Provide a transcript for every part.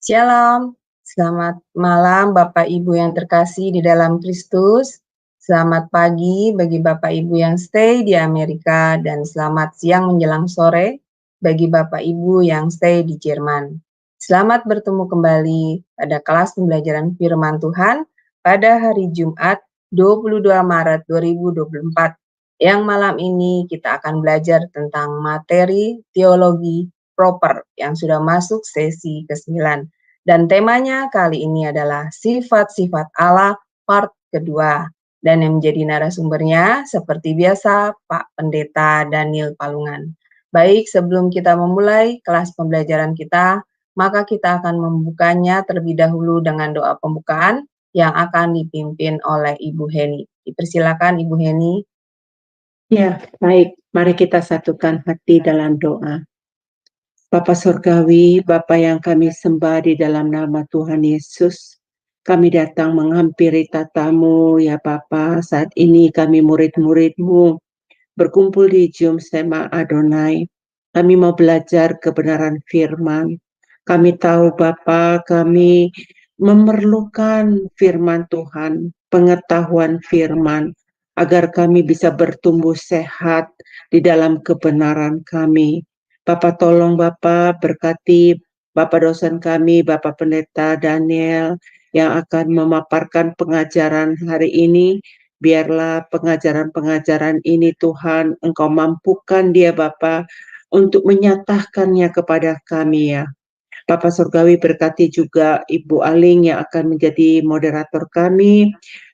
Shalom, selamat malam Bapak Ibu yang terkasih di dalam Kristus. Selamat pagi bagi Bapak Ibu yang stay di Amerika dan selamat siang menjelang sore bagi Bapak Ibu yang stay di Jerman. Selamat bertemu kembali pada kelas pembelajaran firman Tuhan pada hari Jumat 22 Maret 2024. Yang malam ini kita akan belajar tentang materi teologi proper yang sudah masuk sesi ke-9. Dan temanya kali ini adalah sifat-sifat Allah part kedua. Dan yang menjadi narasumbernya seperti biasa Pak Pendeta Daniel Palungan. Baik, sebelum kita memulai kelas pembelajaran kita, maka kita akan membukanya terlebih dahulu dengan doa pembukaan yang akan dipimpin oleh Ibu Heni. Dipersilakan Ibu Heni. Ya, baik. Mari kita satukan hati dalam doa. Bapa Surgawi, Bapa yang kami sembah di dalam nama Tuhan Yesus, kami datang menghampiri tatamu, ya Bapa. Saat ini kami murid-murid-Mu berkumpul di Zoom Sema Adonai. Kami mau belajar kebenaran firman. Kami tahu Bapa, kami memerlukan firman Tuhan, pengetahuan firman, agar kami bisa bertumbuh sehat di dalam kebenaran kami. Bapak tolong Bapak berkati Bapak dosen kami, Bapak Pendeta Daniel, yang akan memaparkan pengajaran hari ini. Biarlah pengajaran-pengajaran ini Tuhan, Engkau mampukan dia Bapa untuk menyatakannya kepada kami ya. Bapak Surgawi berkati juga Ibu Aling yang akan menjadi moderator kami,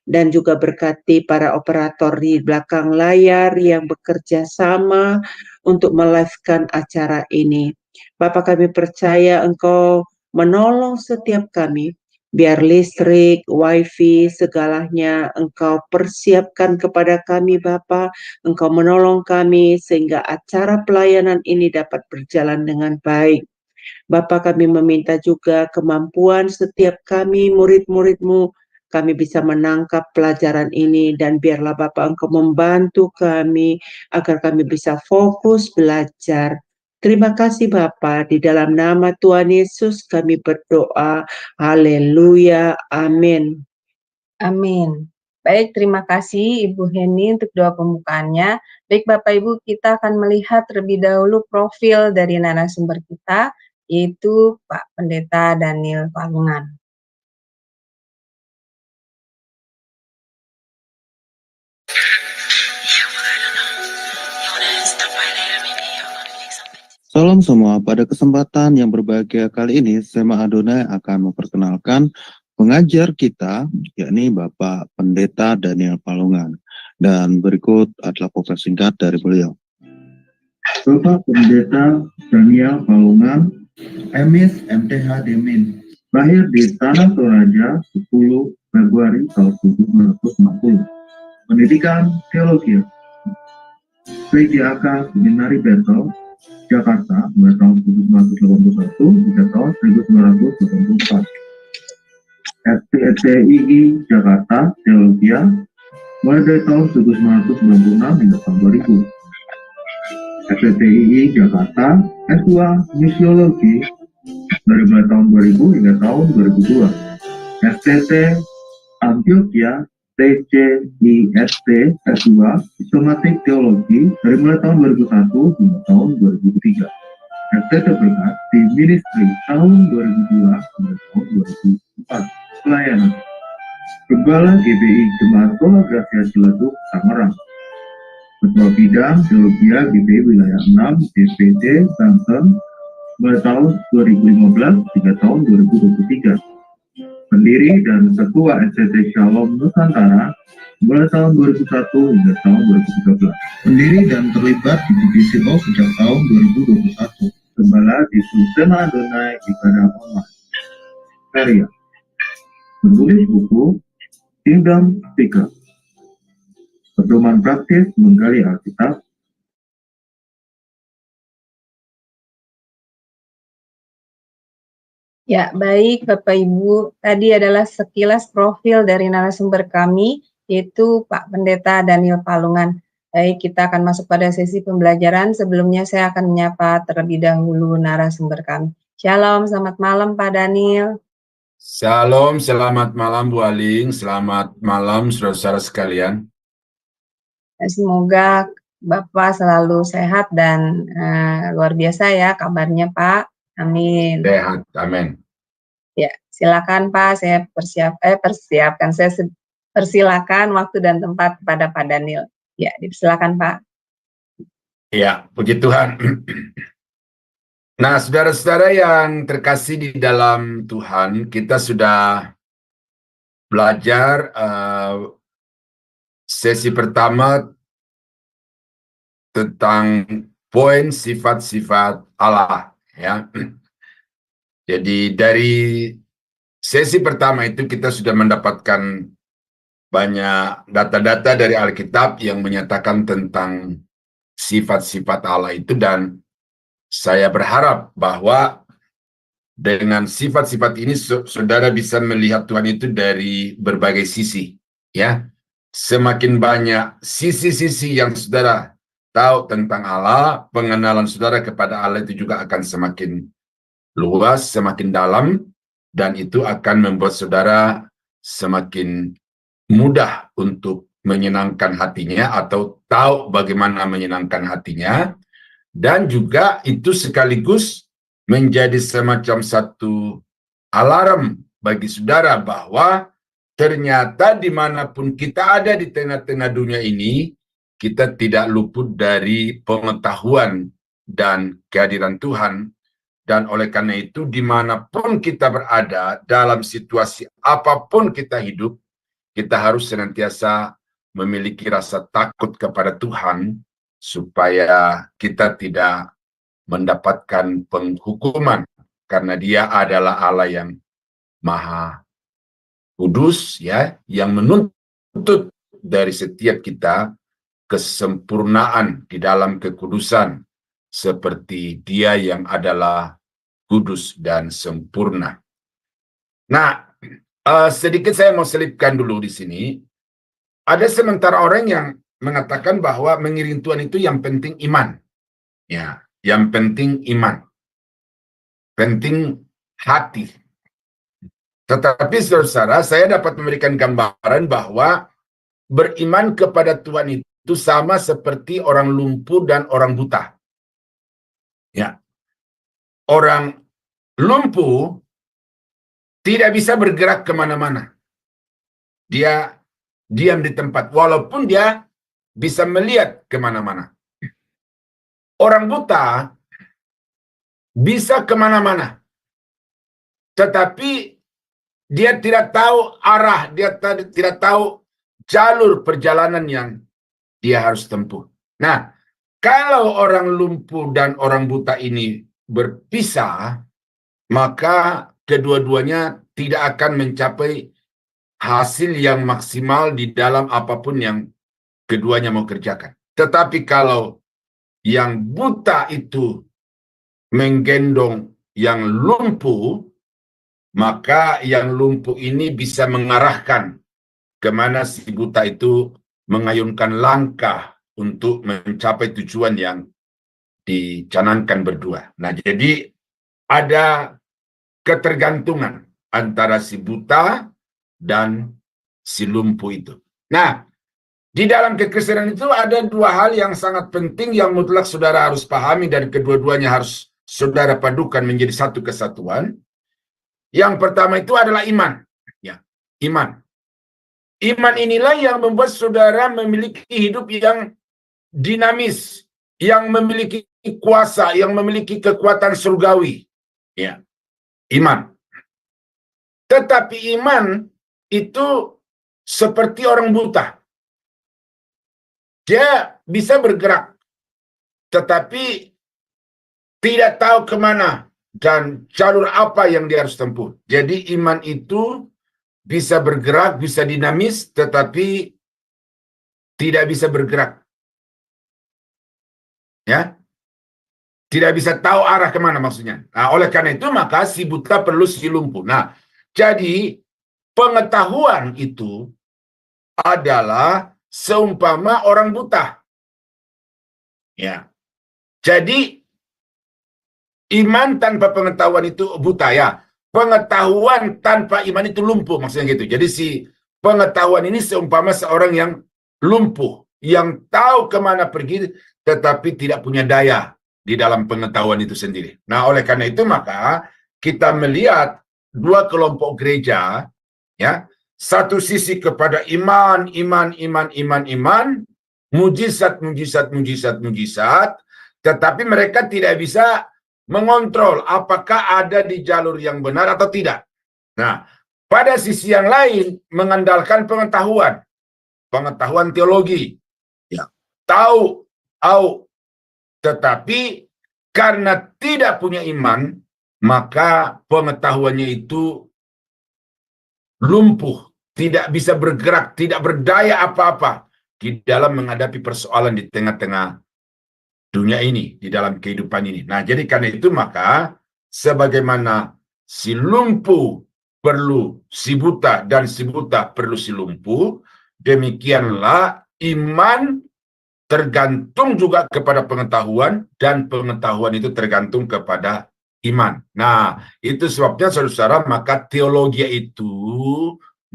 dan juga berkati para operator di belakang layar yang bekerja sama untuk melive-kan acara ini. Bapak, kami percaya Engkau menolong setiap kami, biar listrik, wifi, segalanya Engkau persiapkan kepada kami Bapak. Engkau menolong kami sehingga acara pelayanan ini dapat berjalan dengan baik. Bapak, kami meminta juga kemampuan setiap kami murid-murid-Mu, kami bisa menangkap pelajaran ini, dan biarlah Bapak Engkau membantu kami agar kami bisa fokus belajar. Terima kasih Bapak, di dalam nama Tuhan Yesus kami berdoa. Haleluya, amin. Amin. Baik, terima kasih Ibu Heni untuk doa pembukaannya. Baik Bapak Ibu, kita akan melihat terlebih dahulu profil dari narasumber kita, yaitu Pak Pendeta Daniel Palungan. Salam semua, pada kesempatan yang berbahagia kali ini, Sema Adonai akan memperkenalkan pengajar kita, yakni Bapak Pendeta Daniel Palungan. Dan berikut adalah profil singkat dari beliau. Bapak Pendeta Daniel Palungan, MIS MTH Demin, lahir di Tanah Toraja 10 Februari tahun 1960. Pendidikan Teologi, PGAK Seminari Betel, Jakarta, mulai tahun 1981 hingga tahun 1984. STII Jakarta, Teologia, mulai dari tahun 1996 hingga tahun 2000. STII Jakarta, S2 Misiologi, dari mulai tahun 2000 hingga tahun 2002. STT Antioquia, TCIST S2 Sistematik Teologi, dari mulai tahun 2001 hingga tahun 2003. STT Berkat di Ministry tahun 2002 hingga tahun 2004. Pelayanan Gembala GBI Jemaat Tola Gracia Ciledug, Tangerang. Ketua Bidang Teologia GBI Wilayah 6 DPD Banten, mulai tahun 2015 hingga tahun 2023. Pendiri dan Ketua STT Shalom Nusantara, mulai tahun 2001 hingga tahun 2013. Pendiri dan terlibat di divisi O sejak tahun 2021. Gembala di Sema Adonai Ibadah Online. Karya menulis buku Kingdom Speaker. Pedoman praktis menggali Alkitab. Ya, baik Bapak Ibu, tadi adalah sekilas profil dari narasumber kami, yaitu Pak Pendeta Daniel Palungan. Baik, kita akan masuk pada sesi pembelajaran. Sebelumnya saya akan menyapa terlebih dahulu narasumber kami. Shalom, selamat malam Pak Daniel. Shalom, selamat malam Bu Aling, selamat malam saudara-saudara sekalian. Semoga Bapak selalu sehat dan luar biasa ya kabarnya Pak. Amin. Sehat, amin. Ya, silakan Pak, saya persiapkan. Saya persilakan waktu dan tempat kepada Pak Daniel. Ya, dipersilakan Pak. Ya, puji Tuhan. Nah, saudara-saudara yang terkasih di dalam Tuhan, kita sudah belajar sesi pertama tentang poin sifat-sifat Allah, ya. Jadi dari sesi pertama itu kita sudah mendapatkan banyak data-data dari Alkitab yang menyatakan tentang sifat-sifat Allah itu, dan saya berharap bahwa dengan sifat-sifat ini saudara bisa melihat Tuhan itu dari berbagai sisi, ya. Semakin banyak sisi-sisi yang saudara tahu tentang Allah, pengenalan saudara kepada Allah itu juga akan semakin luas, semakin dalam, dan itu akan membuat saudara semakin mudah untuk menyenangkan hatinya atau tahu bagaimana menyenangkan hatinya, dan juga itu sekaligus menjadi semacam satu alarm bagi saudara bahwa ternyata dimanapun kita ada di tengah-tengah dunia ini, kita tidak luput dari pengetahuan dan kehadiran Tuhan. Dan oleh karena itu, dimanapun kita berada, dalam situasi apapun kita hidup, kita harus senantiasa memiliki rasa takut kepada Tuhan, supaya kita tidak mendapatkan penghukuman, karena Dia adalah Allah yang Maha Kudus, ya, yang menuntut dari setiap kita kesempurnaan di dalam kekudusan, seperti Dia yang adalah kudus dan sempurna. Nah, sedikit saya mau selipkan dulu di sini. Ada sementara orang yang mengatakan bahwa mengiring Tuhan itu yang penting iman. Ya, yang penting iman. Penting hati. Tetapi saudara, saya dapat memberikan gambaran bahwa beriman kepada Tuhan itu sama seperti orang lumpuh dan orang buta. Ya. Orang lumpuh tidak bisa bergerak kemana-mana. Dia diam di tempat, walaupun dia bisa melihat kemana-mana. Orang buta bisa kemana-mana, tetapi dia tidak tahu arah, dia tidak tahu jalur perjalanan yang dia harus tempuh. Nah, kalau orang lumpuh dan orang buta ini berpisah, maka kedua-duanya tidak akan mencapai hasil yang maksimal di dalam apapun yang keduanya mau kerjakan. Tetapi kalau yang buta itu menggendong yang lumpuh, maka yang lumpuh ini bisa mengarahkan kemana si buta itu mengayunkan langkah untuk mencapai tujuan yang dicanangkan berdua. Nah, jadi ada ketergantungan antara si buta dan si lumpuh itu. Nah, di dalam kekristenan itu ada dua hal yang sangat penting yang mutlak saudara harus pahami, dan kedua-duanya harus saudara padukan menjadi satu kesatuan. Yang pertama itu adalah iman. Ya, iman. Iman inilah yang membuat saudara memiliki hidup yang dinamis, yang memiliki kuasa, yang memiliki kekuatan surgawi. Ya, iman. Tetapi iman itu seperti orang buta. Dia bisa bergerak, tetapi tidak tahu kemana dan jalur apa yang dia harus tempuh. Jadi iman itu bisa bergerak, bisa dinamis, tetapi tidak bisa bergerak. Ya, tidak bisa tahu arah kemana maksudnya. Nah, oleh karena itu maka si buta perlu si lumpuh. Nah, jadi pengetahuan itu adalah seumpama orang buta. Ya, jadi iman tanpa pengetahuan itu buta ya. Pengetahuan tanpa iman itu lumpuh, maksudnya gitu. Jadi si pengetahuan ini seumpama seorang yang lumpuh, yang tahu kemana pergi, tetapi tidak punya daya di dalam pengetahuan itu sendiri. Nah, oleh karena itu maka kita melihat dua kelompok gereja, ya, satu sisi kepada iman, mujizat, tetapi mereka tidak bisa mengontrol apakah ada di jalur yang benar atau tidak. Nah, pada sisi yang lain mengandalkan pengetahuan teologi, ya, tahu, tetapi karena tidak punya iman, maka pengetahuannya itu lumpuh, tidak bisa bergerak, tidak berdaya apa-apa di dalam menghadapi persoalan di tengah-tengah dunia ini, di dalam kehidupan ini. Nah, jadi karena itu maka sebagaimana si lumpuh perlu si buta dan si buta perlu si lumpuh, demikianlah iman tergantung juga kepada pengetahuan dan pengetahuan itu tergantung kepada iman. Nah, itu sebabnya saudara-saudara, maka teologi itu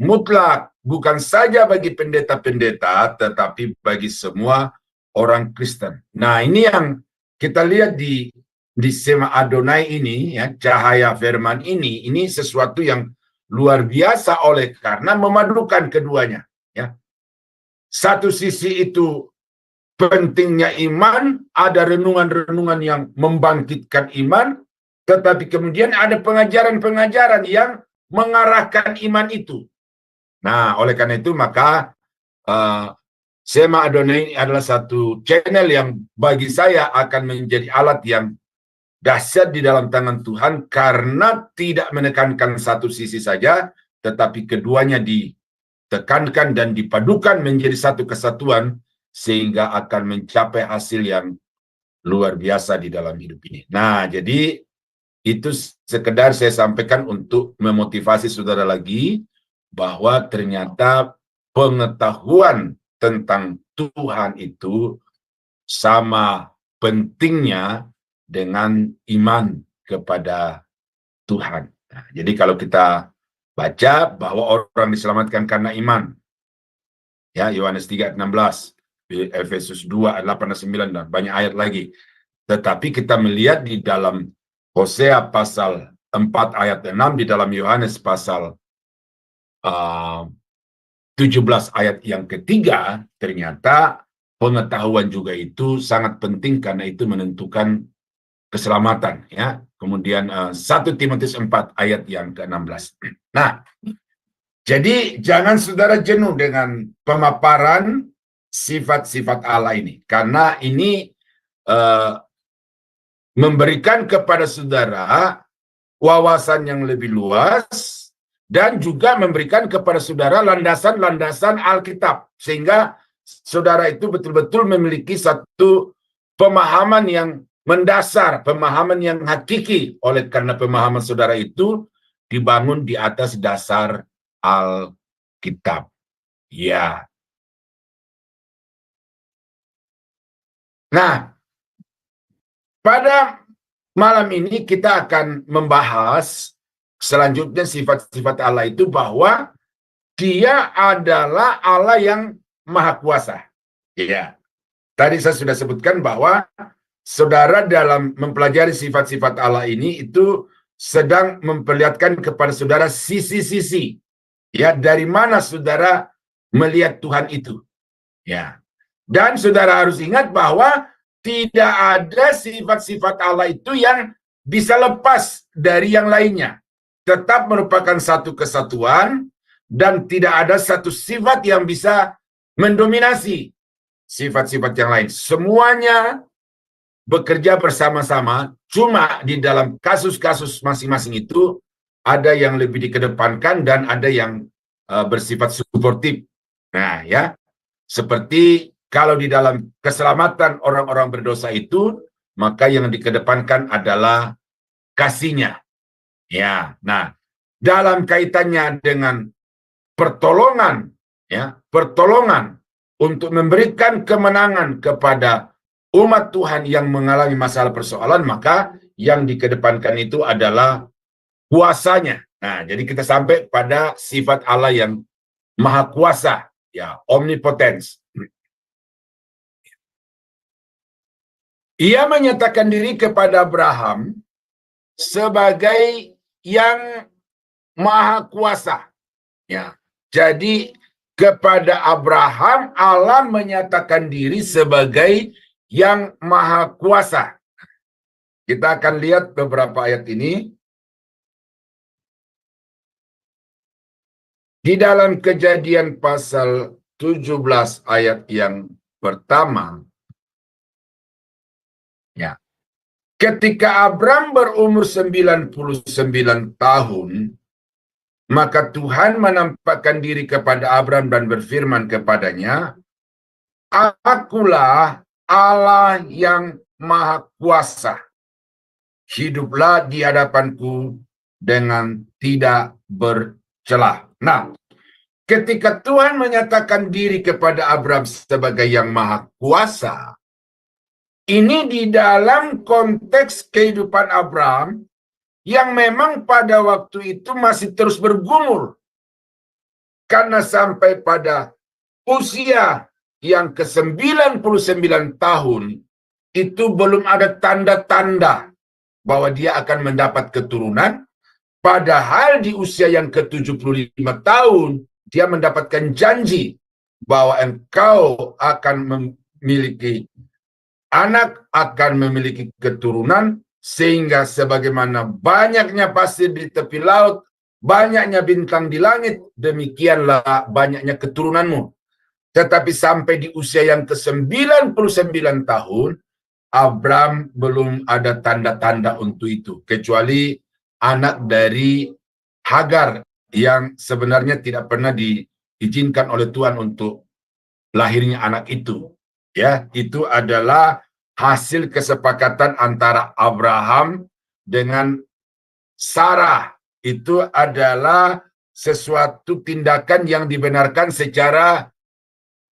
mutlak, bukan saja bagi pendeta-pendeta, tetapi bagi semua orang Kristen. Nah, ini yang kita lihat di Sema Adonai ini, ya, cahaya firman ini sesuatu yang luar biasa oleh karena memadukan keduanya. Ya, satu sisi itu pentingnya iman, ada renungan-renungan yang membangkitkan iman, tetapi kemudian ada pengajaran-pengajaran yang mengarahkan iman itu. Nah, oleh karena itu maka Sema Adonai ini adalah satu channel yang bagi saya akan menjadi alat yang dahsyat di dalam tangan Tuhan karena tidak menekankan satu sisi saja, tetapi keduanya ditekankan dan dipadukan menjadi satu kesatuan sehingga akan mencapai hasil yang luar biasa di dalam hidup ini. Nah, jadi itu sekedar saya sampaikan untuk memotivasi saudara lagi bahwa ternyata pengetahuan tentang Tuhan itu sama pentingnya dengan iman kepada Tuhan. Nah, jadi kalau kita baca bahwa orang diselamatkan karena iman, ya, Yohanes 3:16, Efesus 2:8-9 dan banyak ayat lagi. Tetapi kita melihat di dalam Hosea pasal 4 ayat 6, di dalam Yohanes pasal 17 ayat yang ketiga, ternyata pengetahuan juga itu sangat penting karena itu menentukan keselamatan, ya. Kemudian 1 Timotius 4 ayat yang ke-16. Nah, jadi jangan saudara jenuh dengan pemaparan sifat-sifat Allah ini, karena ini memberikan kepada saudara wawasan yang lebih luas dan juga memberikan kepada saudara landasan-landasan Alkitab, sehingga saudara itu betul-betul memiliki satu pemahaman yang mendasar, pemahaman yang hakiki, oleh karena pemahaman saudara itu dibangun di atas dasar Alkitab. Ya. Nah, pada malam ini kita akan membahas selanjutnya sifat-sifat Allah itu, bahwa Dia adalah Allah yang Maha Kuasa. Ya. Tadi saya sudah sebutkan bahwa saudara dalam mempelajari sifat-sifat Allah ini itu sedang memperlihatkan kepada saudara sisi-sisi, ya, dari mana saudara melihat Tuhan itu. Ya. Dan saudara harus ingat bahwa tidak ada sifat-sifat Allah itu yang bisa lepas dari yang lainnya. Tetap merupakan satu kesatuan dan tidak ada satu sifat yang bisa mendominasi sifat-sifat yang lain. Semuanya bekerja bersama-sama, cuma di dalam kasus-kasus masing-masing itu ada yang lebih dikedepankan dan ada yang bersifat suportif. Nah, ya, seperti kalau di dalam keselamatan orang-orang berdosa itu, maka yang dikedepankan adalah kasihnya. Ya, nah, dalam kaitannya dengan pertolongan, ya, pertolongan untuk memberikan kemenangan kepada umat Tuhan yang mengalami masalah persoalan, maka yang dikedepankan itu adalah kuasanya. Nah, jadi kita sampai pada sifat Allah yang maha kuasa, ya, omnipotence. Ia menyatakan diri kepada Abraham sebagai yang maha kuasa. Ya. Jadi kepada Abraham Allah menyatakan diri sebagai yang maha kuasa. Kita akan lihat beberapa ayat ini. Di dalam Kejadian pasal 17 ayat yang pertama. Ya. Ketika Abram berumur 99 tahun, maka Tuhan menampakkan diri kepada Abram dan berfirman kepadanya, "Akulah Allah yang maha kuasa. Hiduplah di hadapanku dengan tidak bercelah." Nah, ketika Tuhan menyatakan diri kepada Abram sebagai yang maha kuasa, ini di dalam konteks kehidupan Abram yang memang pada waktu itu masih terus bergumul. Karena sampai pada usia yang ke-99 tahun, itu belum ada tanda-tanda bahwa dia akan mendapat keturunan. Padahal di usia yang ke-75 tahun, dia mendapatkan janji bahwa engkau akan memiliki anak, akan memiliki keturunan, sehingga sebagaimana banyaknya pasir di tepi laut, banyaknya bintang di langit, demikianlah banyaknya keturunanmu. Tetapi sampai di usia yang ke-99 tahun, Abram belum ada tanda-tanda untuk itu, kecuali anak dari Hagar yang sebenarnya tidak pernah diizinkan oleh Tuhan untuk lahirnya anak itu. Ya, itu adalah hasil kesepakatan antara Abraham dengan Sarah. Itu adalah sesuatu tindakan yang dibenarkan secara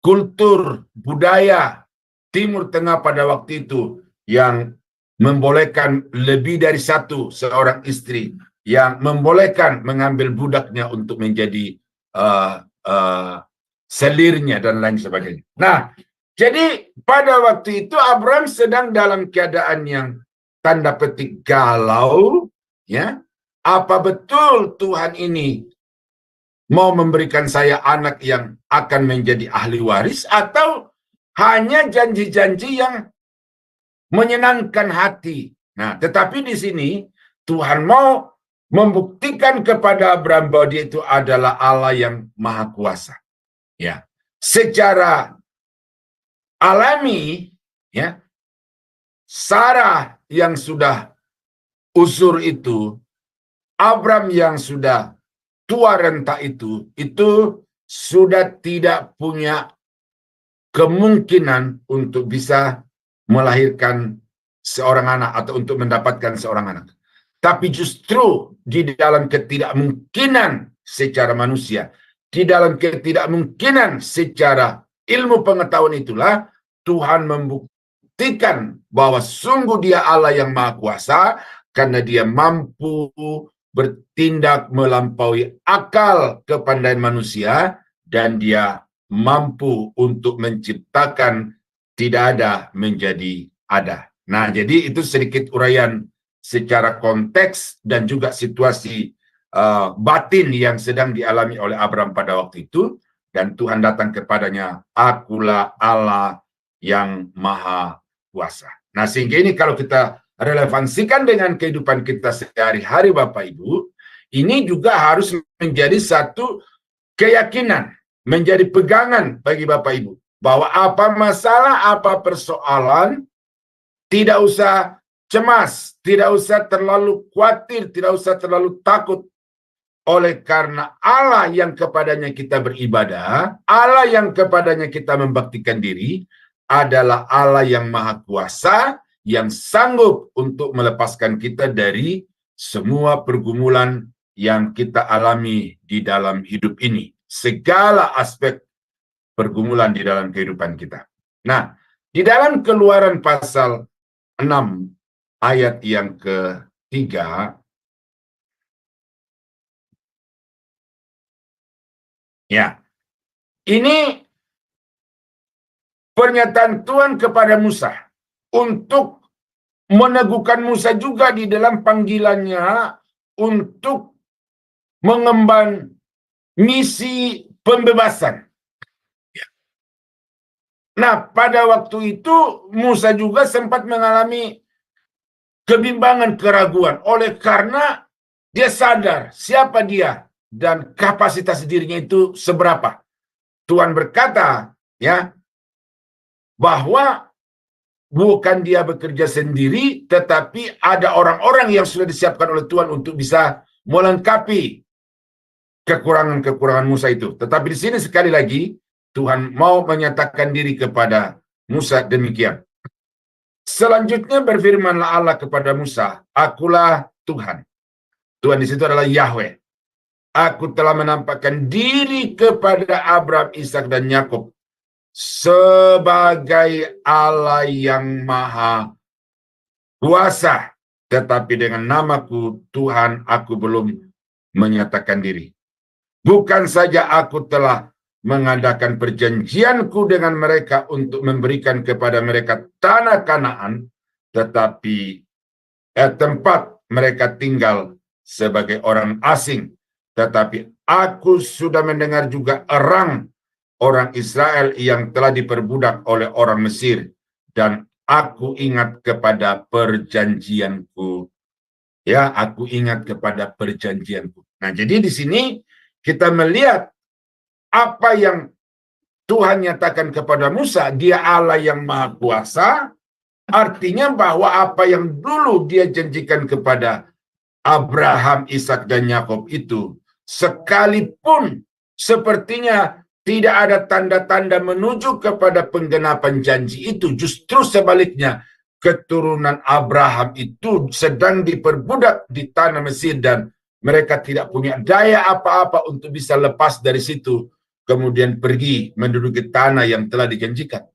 kultur, budaya Timur Tengah pada waktu itu, yang membolehkan lebih dari satu seorang istri, yang membolehkan mengambil budaknya untuk menjadi selirnya dan lain sebagainya. Nah, jadi pada waktu itu Abraham sedang dalam keadaan yang tanda petik galau, ya. Apa betul Tuhan ini mau memberikan saya anak yang akan menjadi ahli waris, atau hanya janji-janji yang menyenangkan hati? Nah, tetapi di sini Tuhan mau membuktikan kepada Abraham bahwa dia itu adalah Allah yang maha kuasa. Ya, secara alami, ya, Sarah yang sudah usur itu, Abram yang sudah tua renta itu sudah tidak punya kemungkinan untuk bisa melahirkan seorang anak atau untuk mendapatkan seorang anak. Tapi justru di dalam ketidakmungkinan secara manusia, di dalam ketidakmungkinan secara ilmu pengetahuan itulah Tuhan membuktikan bahwa sungguh dia Allah yang maha kuasa, karena dia mampu bertindak melampaui akal kepandaian manusia, dan dia mampu untuk menciptakan tidak ada menjadi ada. Nah, jadi itu sedikit uraian secara konteks dan juga situasi batin yang sedang dialami oleh Abraham pada waktu itu. Dan Tuhan datang kepadanya, "Akulah Allah yang maha kuasa." Nah, sehingga ini kalau kita relevansikan dengan kehidupan kita sehari-hari, Bapak Ibu, ini juga harus menjadi satu keyakinan, menjadi pegangan bagi Bapak Ibu, bahwa apa masalah, apa persoalan, tidak usah cemas, tidak usah terlalu khawatir, tidak usah terlalu takut. Oleh karena Allah yang kepadanya kita beribadah, Allah yang kepadanya kita membaktikan diri, adalah Allah yang maha kuasa, yang sanggup untuk melepaskan kita dari semua pergumulan yang kita alami di dalam hidup ini. Segala aspek pergumulan di dalam kehidupan kita. Nah, di dalam Keluaran pasal 6 ayat yang ketiga. Ya, ini pernyataan Tuhan kepada Musa untuk meneguhkan Musa juga di dalam panggilannya untuk mengemban misi pembebasan. Nah, pada waktu itu Musa juga sempat mengalami kebimbangan, keraguan, oleh karena dia sadar siapa dia dan kapasitas dirinya itu seberapa. Tuhan berkata, ya, bahwa bukan dia bekerja sendiri, tetapi ada orang-orang yang sudah disiapkan oleh Tuhan untuk bisa melengkapi kekurangan-kekurangan Musa itu. Tetapi di sini sekali lagi, Tuhan mau menyatakan diri kepada Musa demikian. Selanjutnya berfirmanlah Allah kepada Musa, akulah Tuhan. Tuhan di situ adalah Yahweh. Aku telah menampakkan diri kepada Abraham, Ishak, dan Yakub sebagai Allah yang maha kuasa. Tetapi dengan namaku Tuhan aku belum menyatakan diri. Bukan saja aku telah mengadakan perjanjianku dengan mereka untuk memberikan kepada mereka tanah Kanaan, tetapi tempat mereka tinggal sebagai orang asing. Tetapi aku sudah mendengar juga erang orang Israel yang telah diperbudak oleh orang Mesir, dan aku ingat kepada perjanjianku. Ya, aku ingat kepada perjanjianku. Nah, jadi di sini kita melihat apa yang Tuhan nyatakan kepada Musa, dia Allah yang maha kuasa, artinya bahwa apa yang dulu dia janjikan kepada Abraham, Ishak, dan Yakub itu, sekalipun sepertinya tidak ada tanda-tanda menuju kepada penggenapan janji itu, justru sebaliknya, keturunan Abraham itu sedang diperbudak di tanah Mesir dan mereka tidak punya daya apa-apa untuk bisa lepas dari situ, kemudian pergi menduduki tanah yang telah dijanjikan.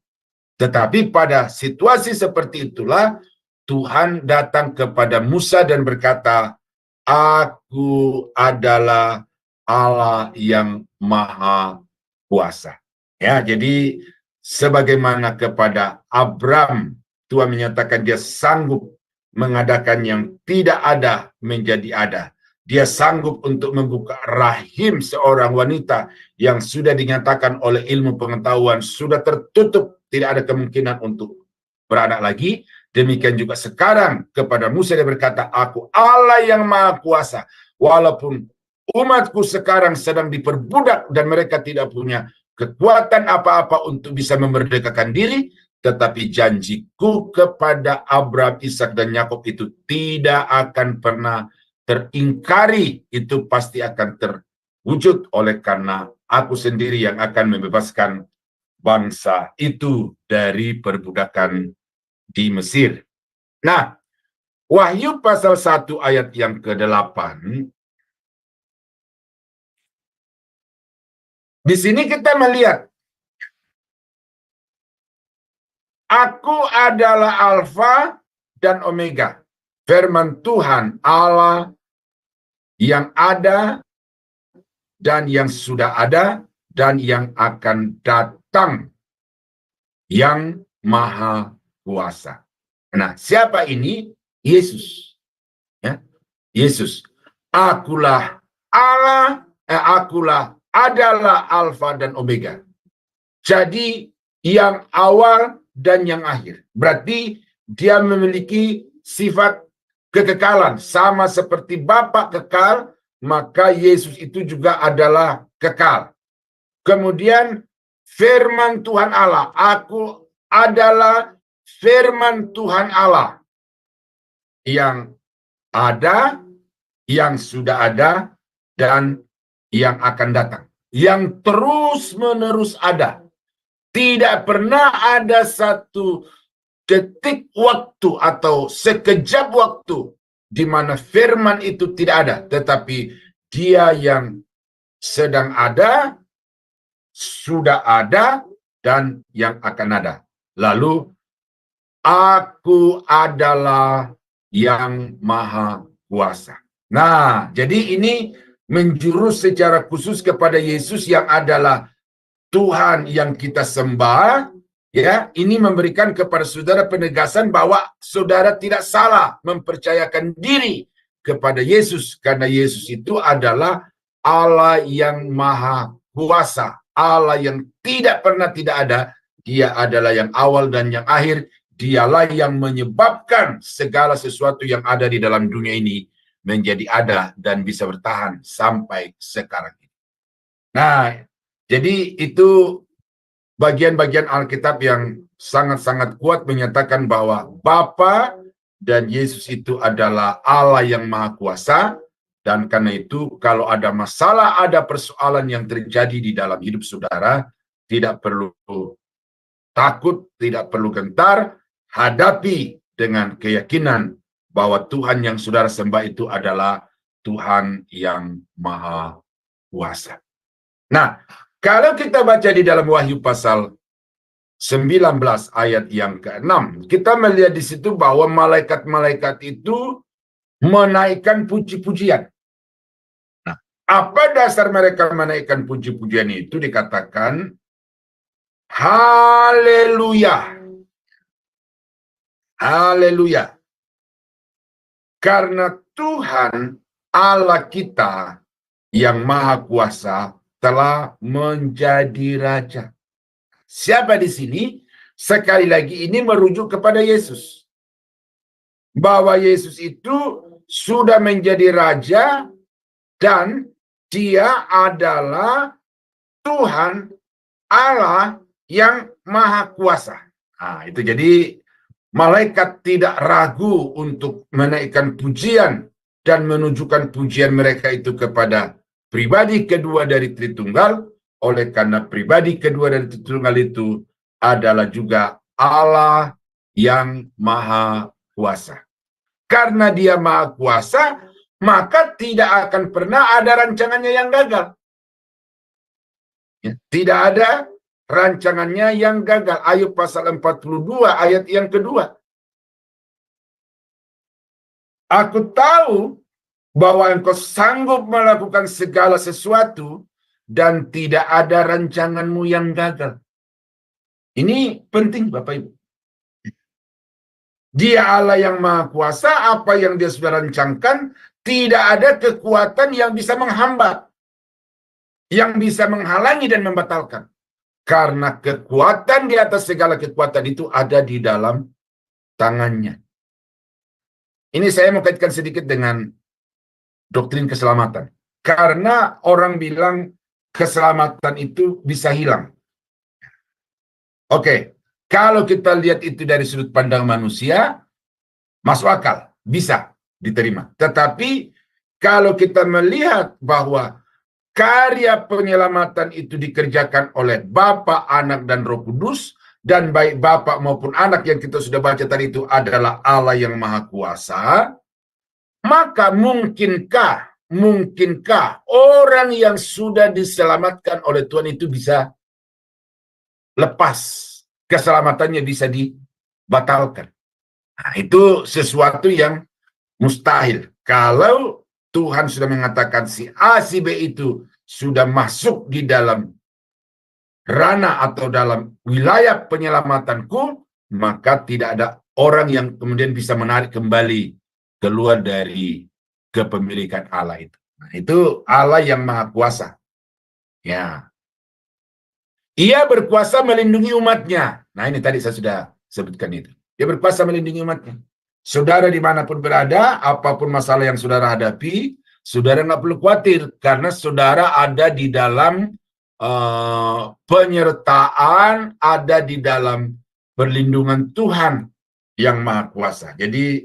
Tetapi pada situasi seperti itulah Tuhan datang kepada Musa dan berkata, aku adalah Allah yang maha kuasa. Ya, jadi sebagaimana kepada Abram, Tuhan menyatakan dia sanggup mengadakan yang tidak ada menjadi ada. Dia sanggup untuk membuka rahim seorang wanita yang sudah dinyatakan oleh ilmu pengetahuan sudah tertutup, tidak ada kemungkinan untuk beranak lagi. Demikian juga sekarang kepada Musa dia berkata, aku Allah yang maha kuasa. Walaupun umatku sekarang sedang diperbudak dan mereka tidak punya kekuatan apa-apa untuk bisa memerdekakan diri, tetapi janjiku kepada Abraham, Ishak, dan Yakub itu tidak akan pernah teringkari. Itu pasti akan terwujud oleh karena aku sendiri yang akan membebaskan bangsa itu dari perbudakan di Mesir. Nah, Wahyu pasal 1 ayat yang ke-8, di sini kita melihat, aku adalah Alfa dan Omega, firman Tuhan Allah yang ada dan yang sudah ada dan yang akan datang, yang maha kuasa. Nah, siapa ini? Yesus. Ya, Yesus. Akulah Allah, akulah adalah Alfa dan Omega. Jadi yang awal dan yang akhir. Berarti dia memiliki sifat kekekalan. Sama seperti Bapa kekal, maka Yesus itu juga adalah kekal. Kemudian firman Tuhan Allah. Aku adalah firman Tuhan Allah yang ada, yang sudah ada, dan yang akan datang. Yang terus-menerus ada. Tidak pernah ada satu detik waktu atau sekejap waktu di mana firman itu tidak ada. Tetapi dia yang sedang ada, sudah ada, dan yang akan ada. Lalu, aku adalah yang Maha Kuasa. Nah, jadi ini menjurus secara khusus kepada Yesus yang adalah Tuhan yang kita sembah, ya. Ini memberikan kepada saudara penegasan bahwa saudara tidak salah mempercayakan diri kepada Yesus, karena Yesus itu adalah Allah yang Maha Kuasa, Allah yang tidak pernah tidak ada. Dia adalah yang awal dan yang akhir. Dialah yang menyebabkan segala sesuatu yang ada di dalam dunia ini menjadi ada dan bisa bertahan sampai sekarang ini. Nah, jadi itu bagian-bagian Alkitab yang sangat-sangat kuat menyatakan bahwa Bapa dan Yesus itu adalah Allah yang Maha Kuasa. Dan karena itu kalau ada masalah, ada persoalan yang terjadi di dalam hidup saudara, tidak perlu takut, tidak perlu gentar, hadapi dengan keyakinan bahwa Tuhan yang saudara sembah itu adalah Tuhan yang Maha Kuasa. Nah, kalau kita baca di dalam Wahyu pasal 19 ayat yang ke-6, kita melihat di situ bahwa malaikat-malaikat itu menaikkan puji-pujian. Nah, apa dasar mereka menaikkan puji-pujian itu? Dikatakan haleluya. Haleluya. Karena Tuhan Allah kita yang Maha Kuasa telah menjadi Raja. Siapa di sini? Sekali lagi ini merujuk kepada Yesus. Bahwa Yesus itu sudah menjadi Raja dan Dia adalah Tuhan Allah yang Maha Kuasa. Nah, itu jadi malaikat tidak ragu untuk menaikkan pujian dan menunjukkan pujian mereka itu kepada pribadi kedua dari Tritunggal, oleh karena pribadi kedua dari Tritunggal itu adalah juga Allah yang Maha Kuasa. Karena Dia Maha Kuasa, maka tidak akan pernah ada rancangannya yang gagal. Ya, tidak ada rancangannya yang gagal. Ayub pasal 42 ayat yang kedua. Aku tahu bahwa engkau sanggup melakukan segala sesuatu dan tidak ada rancanganmu yang gagal. Ini penting Bapak Ibu. Dia Allah yang Maha Kuasa, apa yang Dia sudah rancangkan, tidak ada kekuatan yang bisa menghambat, yang bisa menghalangi dan membatalkan. Karena kekuatan di atas segala kekuatan itu ada di dalam tangannya. Ini saya mau kaitkan sedikit dengan doktrin keselamatan. Karena orang bilang keselamatan itu bisa hilang. Oke, kalau kita lihat itu dari sudut pandang manusia, masuk akal, bisa diterima. Tetapi kalau kita melihat bahwa karya penyelamatan itu dikerjakan oleh Bapa, Anak, dan Roh Kudus, dan baik Bapa maupun Anak yang kita sudah baca tadi itu adalah Allah yang Maha Kuasa, maka mungkinkah orang yang sudah diselamatkan oleh Tuhan itu bisa lepas, keselamatannya bisa dibatalkan? Nah, itu sesuatu yang mustahil. Kalau Tuhan sudah mengatakan si A, si B itu sudah masuk di dalam ranah atau dalam wilayah penyelamatanku, maka tidak ada orang yang kemudian bisa menarik kembali keluar dari kepemilikan Allah itu. Nah, itu Allah yang Maha Kuasa. Ya. Ia berkuasa melindungi umatnya. Nah, ini tadi saya sudah sebutkan itu. Dia berkuasa melindungi umatnya. Saudara dimanapun berada, apapun masalah yang saudara hadapi, saudara nggak perlu khawatir, karena saudara ada di dalam penyertaan, ada di dalam perlindungan Tuhan yang Maha Kuasa. Jadi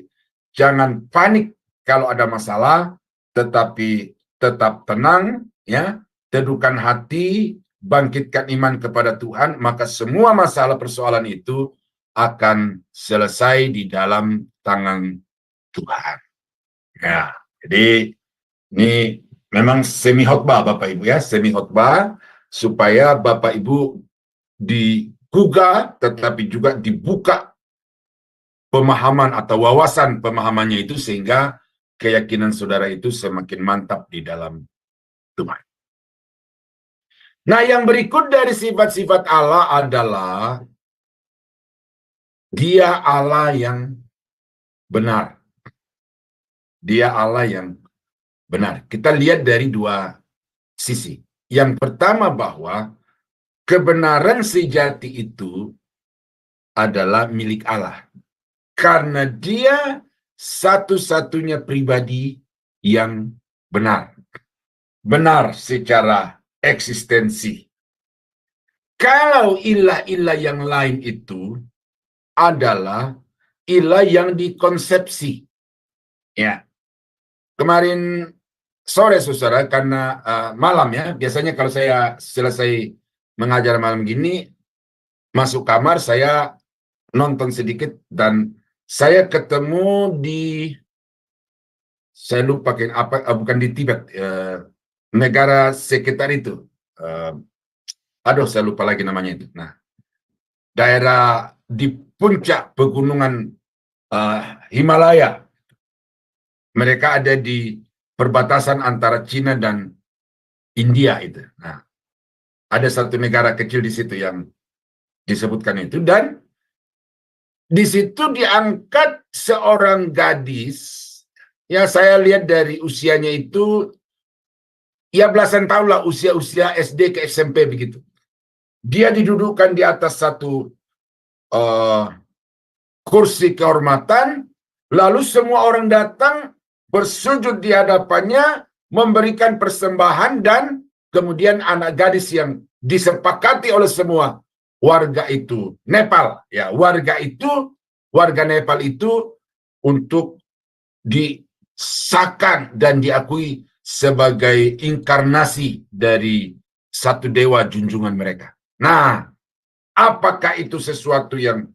jangan panik kalau ada masalah, tetapi tetap tenang, ya, teduhkan hati, bangkitkan iman kepada Tuhan, maka semua masalah persoalan itu akan selesai di dalam tangan Tuhan. Ya, jadi ini memang semi khotbah Bapak Ibu ya, semi khotbah supaya Bapak Ibu digugah tetapi juga dibuka pemahaman atau wawasan pemahamannya itu sehingga keyakinan saudara itu semakin mantap di dalam Tuhan. Nah, yang berikut dari sifat-sifat Allah adalah Dia Allah yang benar. Dia Allah yang benar. Kita lihat dari dua sisi. Yang pertama bahwa kebenaran sejati itu adalah milik Allah. Karena Dia satu-satunya pribadi yang benar. Benar secara eksistensi. Kalau ilah-ilah yang lain itu adalah ilah yang dikonsepsi. Ya. Kemarin sore, saudara, karena malam ya, biasanya kalau saya selesai mengajar malam gini, masuk kamar, saya nonton sedikit, dan saya ketemu di, saya lupa apa, bukan di Tibet, negara sekitar itu. Aduh, saya lupa lagi namanya itu. Nah, daerah di puncak pegunungan Himalaya. Mereka ada di perbatasan antara Cina dan India itu. Nah, ada satu negara kecil di situ yang disebutkan itu, dan di situ diangkat seorang gadis. Ya, saya lihat dari usianya itu ya belasan tahun lah, usia SD ke SMP begitu. Dia didudukkan di atas satu kursi kehormatan, lalu semua orang datang bersujud di hadapannya, memberikan persembahan, dan kemudian anak gadis yang disepakati oleh semua warga itu, Nepal, ya, warga Nepal itu untuk disahkan dan diakui sebagai inkarnasi dari satu dewa junjungan mereka. Nah, apakah itu sesuatu yang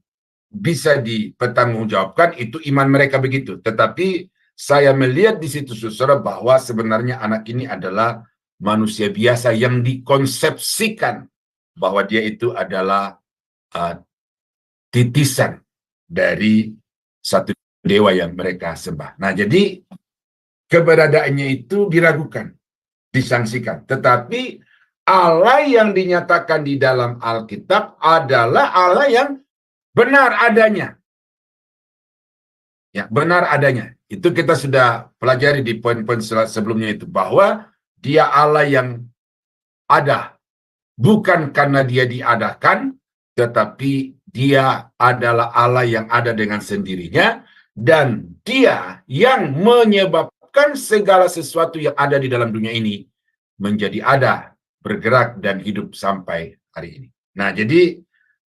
bisa dipertanggungjawabkan? Itu iman mereka begitu. Tetapi saya melihat di situ, saudara, bahwa sebenarnya anak ini adalah manusia biasa yang dikonsepsikan bahwa dia itu adalah titisan dari satu dewa yang mereka sembah. Nah, jadi keberadaannya itu diragukan, disangsikan. Tetapi Allah yang dinyatakan di dalam Alkitab adalah Allah yang benar adanya. Ya, benar adanya. Itu kita sudah pelajari di poin-poin sebelumnya itu, bahwa Dia Allah yang ada. Bukan karena Dia diadakan, tetapi Dia adalah Allah yang ada dengan sendirinya, dan Dia yang menyebabkan segala sesuatu yang ada di dalam dunia ini menjadi ada, bergerak, dan hidup sampai hari ini. Nah, jadi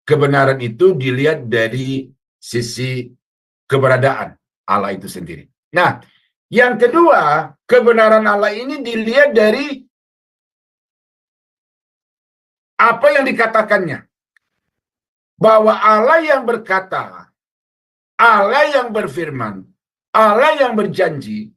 kebenaran itu dilihat dari sisi keberadaan Allah itu sendiri. Nah, yang kedua, kebenaran Allah ini dilihat dari apa yang dikatakannya. Bahwa Allah yang berkata, Allah yang berfirman, Allah yang berjanji,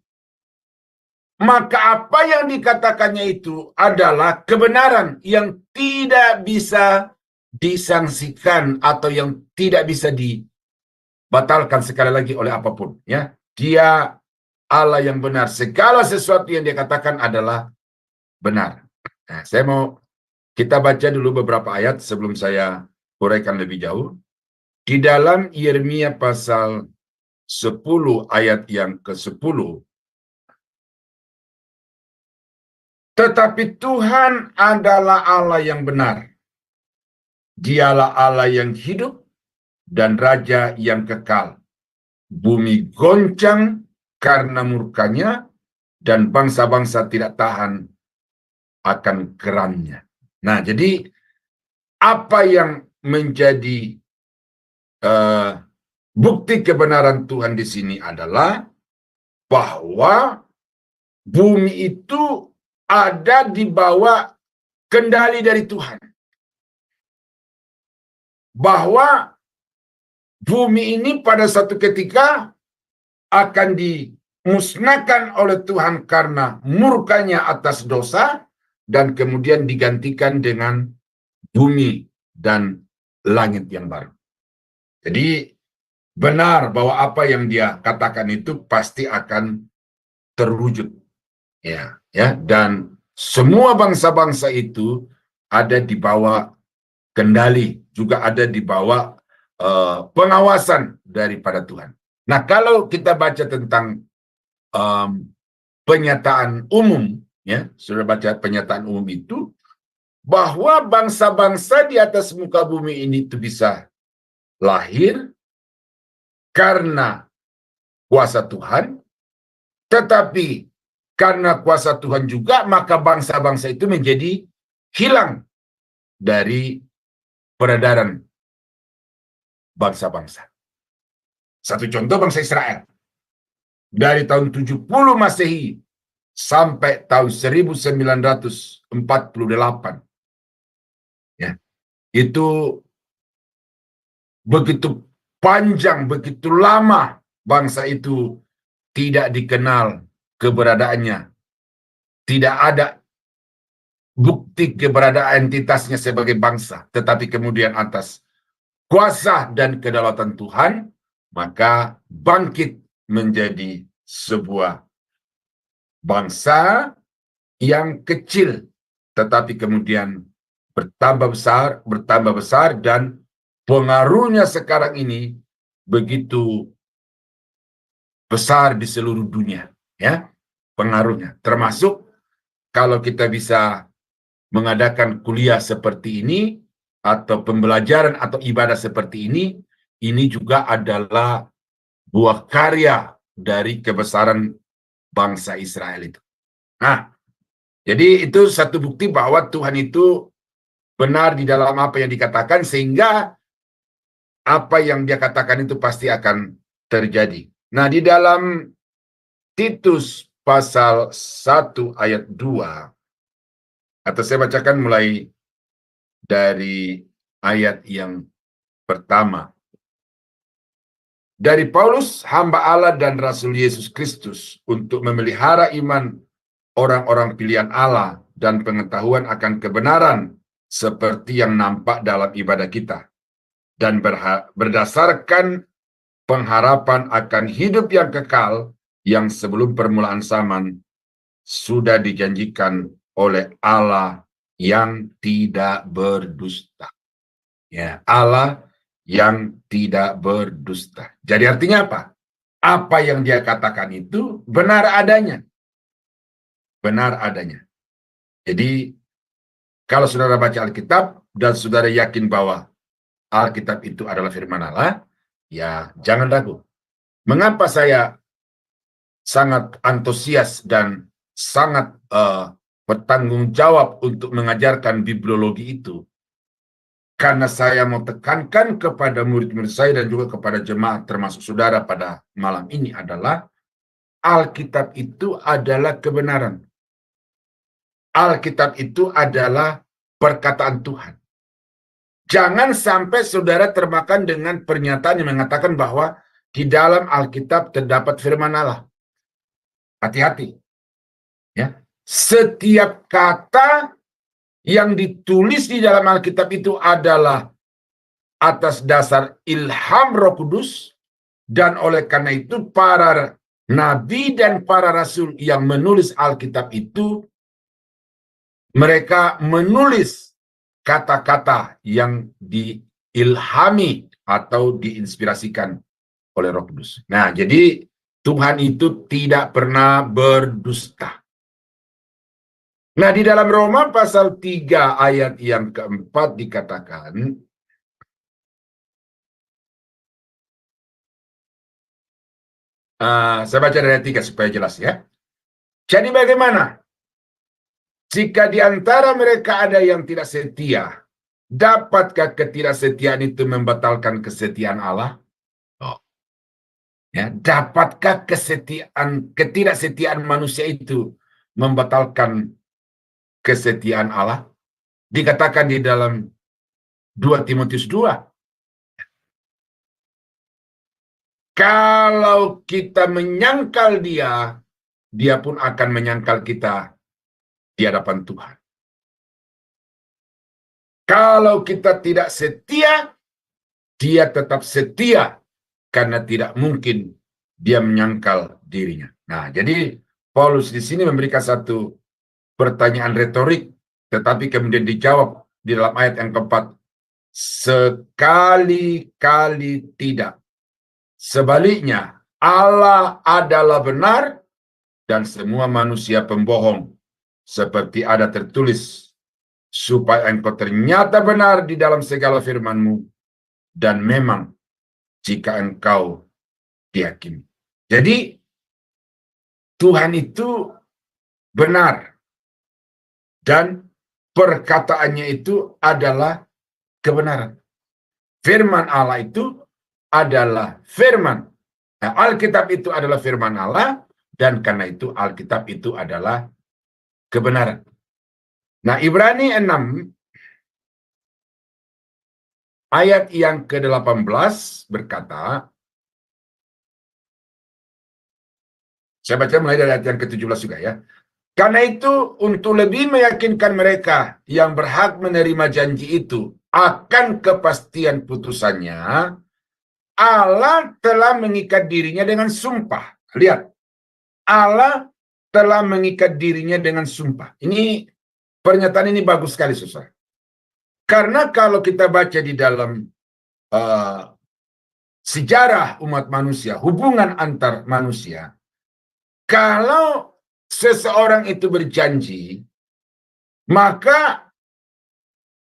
maka apa yang dikatakannya itu adalah kebenaran yang tidak bisa disangsikan atau yang tidak bisa dibatalkan sekali lagi oleh apapun. Ya, Dia Allah yang benar. Segala sesuatu yang Dia katakan adalah benar. Nah, kita baca dulu beberapa ayat sebelum saya uraikan lebih jauh. Di dalam Yeremia pasal 10 ayat yang ke-10. Tetapi Tuhan adalah Allah yang benar. Dialah Allah yang hidup dan Raja yang kekal. Bumi goncang karena murkanya, dan bangsa-bangsa tidak tahan akan geramnya. Nah, jadi apa yang menjadi bukti kebenaran Tuhan di sini adalah bahwa bumi itu ada di bawah kendali dari Tuhan. Bahwa bumi ini pada satu ketika akan dimusnahkan oleh Tuhan karena murkanya atas dosa, dan kemudian digantikan dengan bumi dan langit yang baru. Jadi benar bahwa apa yang dia katakan itu pasti akan terwujud. Ya, dan semua bangsa-bangsa itu ada di bawah kendali, juga ada di bawah pengawasan daripada Tuhan. Nah, kalau kita baca tentang penyataan umum, ya, sudah baca penyataan umum itu, bahwa bangsa-bangsa di atas muka bumi ini itu bisa lahir karena kuasa Tuhan, tetapi karena kuasa Tuhan juga, maka bangsa-bangsa itu menjadi hilang dari peredaran bangsa-bangsa. Satu contoh bangsa Israel. Dari tahun 70 Masehi sampai tahun 1948. Ya, itu begitu panjang, begitu lama bangsa itu tidak dikenal keberadaannya. Tidak ada bukti keberadaan entitasnya sebagai bangsa. Tetapi kemudian atas kuasa dan kedaulatan Tuhan, maka bangkit menjadi sebuah bangsa yang kecil, tetapi kemudian bertambah besar, dan pengaruhnya sekarang ini begitu besar di seluruh dunia, ya, pengaruhnya. Termasuk kalau kita bisa mengadakan kuliah seperti ini, atau pembelajaran atau ibadah seperti ini juga adalah buah karya dari kebesaran bangsa Israel itu. Nah, jadi itu satu bukti bahwa Tuhan itu benar di dalam apa yang dikatakan, sehingga apa yang dia katakan itu pasti akan terjadi. Nah, di dalam Titus pasal 1 ayat 2, atau saya bacakan mulai dari ayat yang pertama. Dari Paulus, hamba Allah dan Rasul Yesus Kristus, untuk memelihara iman orang-orang pilihan Allah dan pengetahuan akan kebenaran seperti yang nampak dalam ibadah kita, dan berdasarkan pengharapan akan hidup yang kekal yang sebelum permulaan zaman sudah dijanjikan oleh Allah yang tidak berdusta. Ya, Allah yang tidak berdusta. Jadi artinya apa? Apa yang dia katakan itu benar adanya. Benar adanya. Jadi kalau saudara baca Alkitab dan saudara yakin bahwa Alkitab itu adalah firman Allah, ya jangan ragu. Mengapa saya sangat antusias dan sangat bertanggung jawab untuk mengajarkan bibliologi itu? Karena saya mau tekankan kepada murid-murid saya dan juga kepada jemaat termasuk saudara pada malam ini adalah Alkitab itu adalah kebenaran. Alkitab itu adalah perkataan Tuhan. Jangan sampai saudara termakan dengan pernyataan yang mengatakan bahwa di dalam Alkitab terdapat firman Allah. Hati-hati. Ya. Setiap kata yang ditulis di dalam Alkitab itu adalah atas dasar ilham Roh Kudus, dan oleh karena itu para nabi dan para rasul yang menulis Alkitab itu, mereka menulis kata-kata yang diilhami atau diinspirasikan oleh Roh Kudus. Nah, jadi Tuhan itu tidak pernah berdusta. Nah, di dalam Roma pasal 3 ayat yang keempat dikatakan, saya baca dari ayat 3 supaya jelas ya. Jadi bagaimana? Jika di antara mereka ada yang tidak setia, dapatkah ketidaksetiaan itu membatalkan kesetiaan Allah? Oh. Ya, dapatkah ketidaksetiaan manusia itu membatalkan kesetiaan Allah? Dikatakan di dalam 2 Timotius 2. Kalau kita menyangkal dia, dia pun akan menyangkal kita di hadapan Tuhan. Kalau kita tidak setia, dia tetap setia karena tidak mungkin dia menyangkal dirinya. Nah, jadi Paulus di sini memberikan satu pertanyaan retorik, tetapi kemudian dijawab di dalam ayat yang keempat. Sekali-kali tidak. Sebaliknya, Allah adalah benar dan semua manusia pembohong. Seperti ada tertulis, supaya engkau ternyata benar di dalam segala firman-Mu, dan memang jika engkau dihakimi. Jadi, Tuhan itu benar, dan perkataannya itu adalah kebenaran. Firman Allah itu adalah firman. Nah, Alkitab itu adalah firman Allah, dan karena itu Alkitab itu adalah kebenaran. Nah, Ibrani 6 ayat yang ke-18 berkata, saya baca mulai dari ayat yang ke-17 juga ya. Karena itu, untuk lebih meyakinkan mereka yang berhak menerima janji itu akan kepastian putusannya, Allah telah mengikat dirinya dengan sumpah. Lihat, Allah telah mengikat dirinya dengan sumpah. Ini pernyataan ini bagus sekali, saudara. Karena kalau kita baca di dalam sejarah umat manusia, hubungan antar manusia, kalau seseorang itu berjanji, maka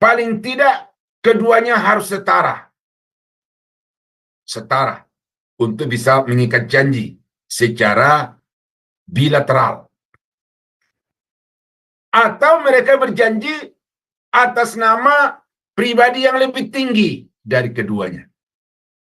paling tidak keduanya harus setara. Setara untuk bisa mengikat janji secara bilateral. Atau mereka berjanji atas nama pribadi yang lebih tinggi dari keduanya.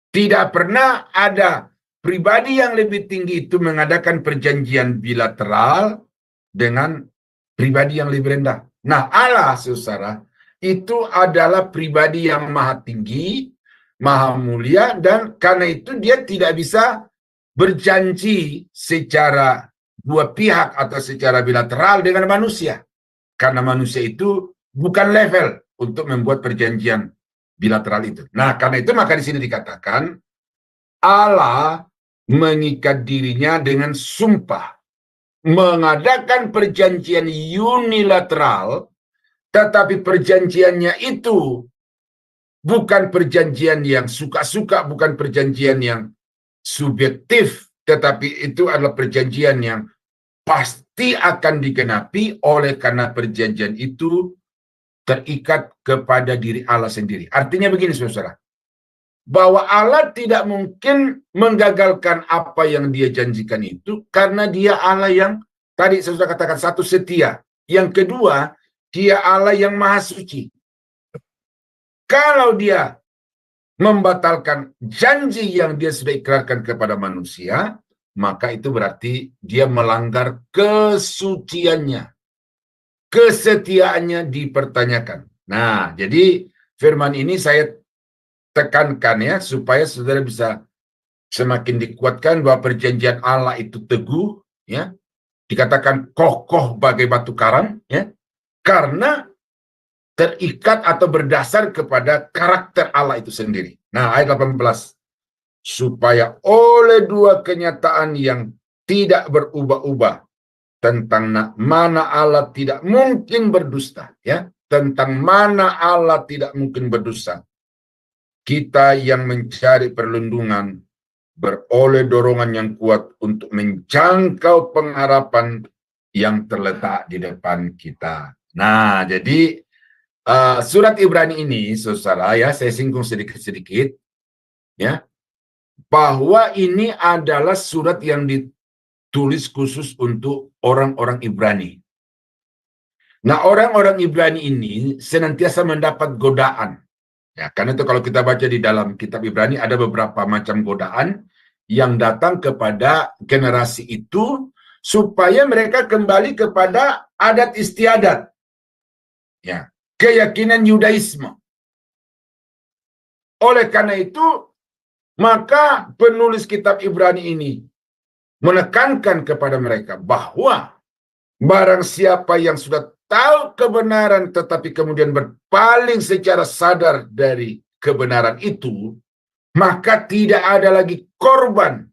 Tidak pernah ada pribadi yang lebih tinggi itu mengadakan perjanjian bilateral dengan pribadi yang lebih rendah. Nah, Allah, saudara, itu adalah pribadi yang maha tinggi, maha mulia, dan karena itu dia tidak bisa berjanji secara dua pihak atau secara bilateral dengan manusia. Karena manusia itu bukan level untuk membuat perjanjian bilateral itu. Nah, karena itu maka di sini dikatakan Allah mengikat dirinya dengan sumpah, mengadakan perjanjian unilateral, tetapi perjanjiannya itu bukan perjanjian yang suka-suka, bukan perjanjian yang subjektif, tetapi itu adalah perjanjian yang pasti akan digenapi oleh karena perjanjian itu terikat kepada diri Allah sendiri. Artinya begini, saudara, bahwa Allah tidak mungkin menggagalkan apa yang dia janjikan itu karena dia Allah yang tadi saya sudah katakan, satu, setia. Yang kedua, dia Allah yang maha suci. Kalau dia membatalkan janji yang dia sudah ikrarkan kepada manusia, maka itu berarti dia melanggar kesuciannya. Kesetiaannya dipertanyakan. Nah, jadi firman ini saya tekankan ya, supaya saudara bisa semakin dikuatkan bahwa perjanjian Allah itu teguh, ya, dikatakan kokoh bagai batu karang, ya, karena terikat atau berdasar kepada karakter Allah itu sendiri. Nah, ayat 18, supaya oleh dua kenyataan yang tidak berubah-ubah tentang mana Allah tidak mungkin berdusta, ya, tentang mana Allah tidak mungkin berdusta, kita yang mencari perlindungan beroleh dorongan yang kuat untuk menjangkau pengharapan yang terletak di depan kita. Nah, jadi surat Ibrani ini, saudara, ya, saya singgung sedikit-sedikit, ya, bahwa ini adalah surat yang ditulis khusus untuk orang-orang Ibrani. Nah, orang-orang Ibrani ini senantiasa mendapat godaan. Ya, karena itu kalau kita baca di dalam kitab Ibrani ada beberapa macam godaan yang datang kepada generasi itu supaya mereka kembali kepada adat istiadat. Ya, keyakinan Yudaisme. Oleh karena itu, maka penulis kitab Ibrani ini menekankan kepada mereka bahwa barang siapa yang sudah tahu kebenaran tetapi kemudian berpaling secara sadar dari kebenaran itu, maka tidak ada lagi korban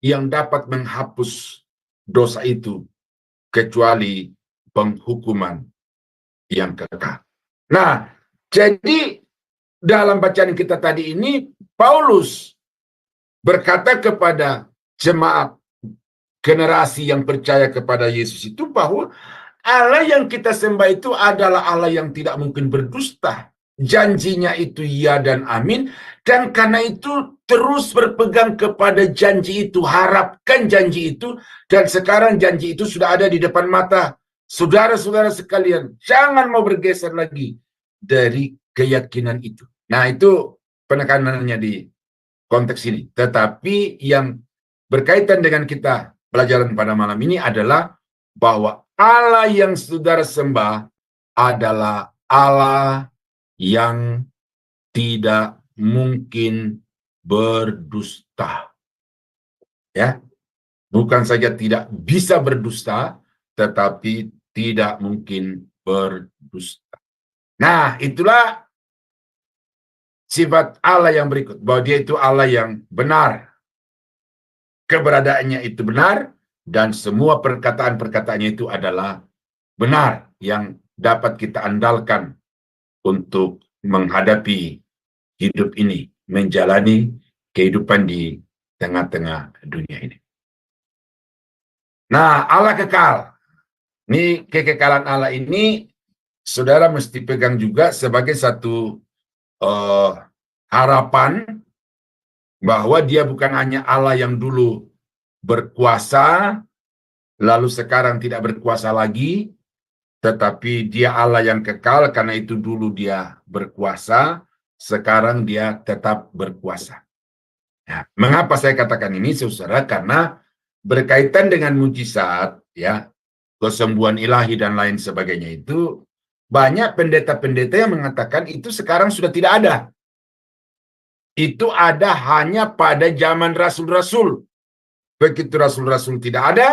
yang dapat menghapus dosa itu kecuali penghukuman yang kekal. Nah, jadi dalam bacaan kita tadi ini, Paulus berkata kepada jemaat generasi yang percaya kepada Yesus itu bahwa Allah yang kita sembah itu adalah Allah yang tidak mungkin berdusta. Janjinya itu ya dan amin. Dan karena itu terus berpegang kepada janji itu. Harapkan janji itu. Dan sekarang janji itu sudah ada di depan mata. Saudara-saudara sekalian, jangan mau bergeser lagi dari keyakinan itu. Nah, itu penekanannya di konteks ini. Tetapi yang berkaitan dengan kita pelajaran pada malam ini adalah bahwa Allah yang saudara sembah adalah Allah yang tidak mungkin berdusta. Ya, bukan saja tidak bisa berdusta, tetapi tidak mungkin berdusta. Nah, itulah sifat Allah yang berikut, bahwa dia itu Allah yang benar. Keberadaannya itu benar, dan semua perkataan-perkataannya itu adalah benar yang dapat kita andalkan untuk menghadapi hidup ini, menjalani kehidupan di tengah-tengah dunia ini. Nah, Allah kekal. Ini kekekalan Allah ini saudara mesti pegang juga sebagai satu harapan bahwa dia bukan hanya Allah yang dulu berkuasa, lalu sekarang tidak berkuasa lagi, tetapi dia Allah yang kekal, karena itu dulu dia berkuasa, sekarang dia tetap berkuasa. Nah, mengapa saya katakan ini, saudara? Karena berkaitan dengan mujizat, ya, kesembuhan ilahi dan lain sebagainya itu, banyak pendeta-pendeta yang mengatakan itu sekarang sudah tidak ada. Itu ada hanya pada zaman rasul-rasul. Begitu rasul-rasul tidak ada,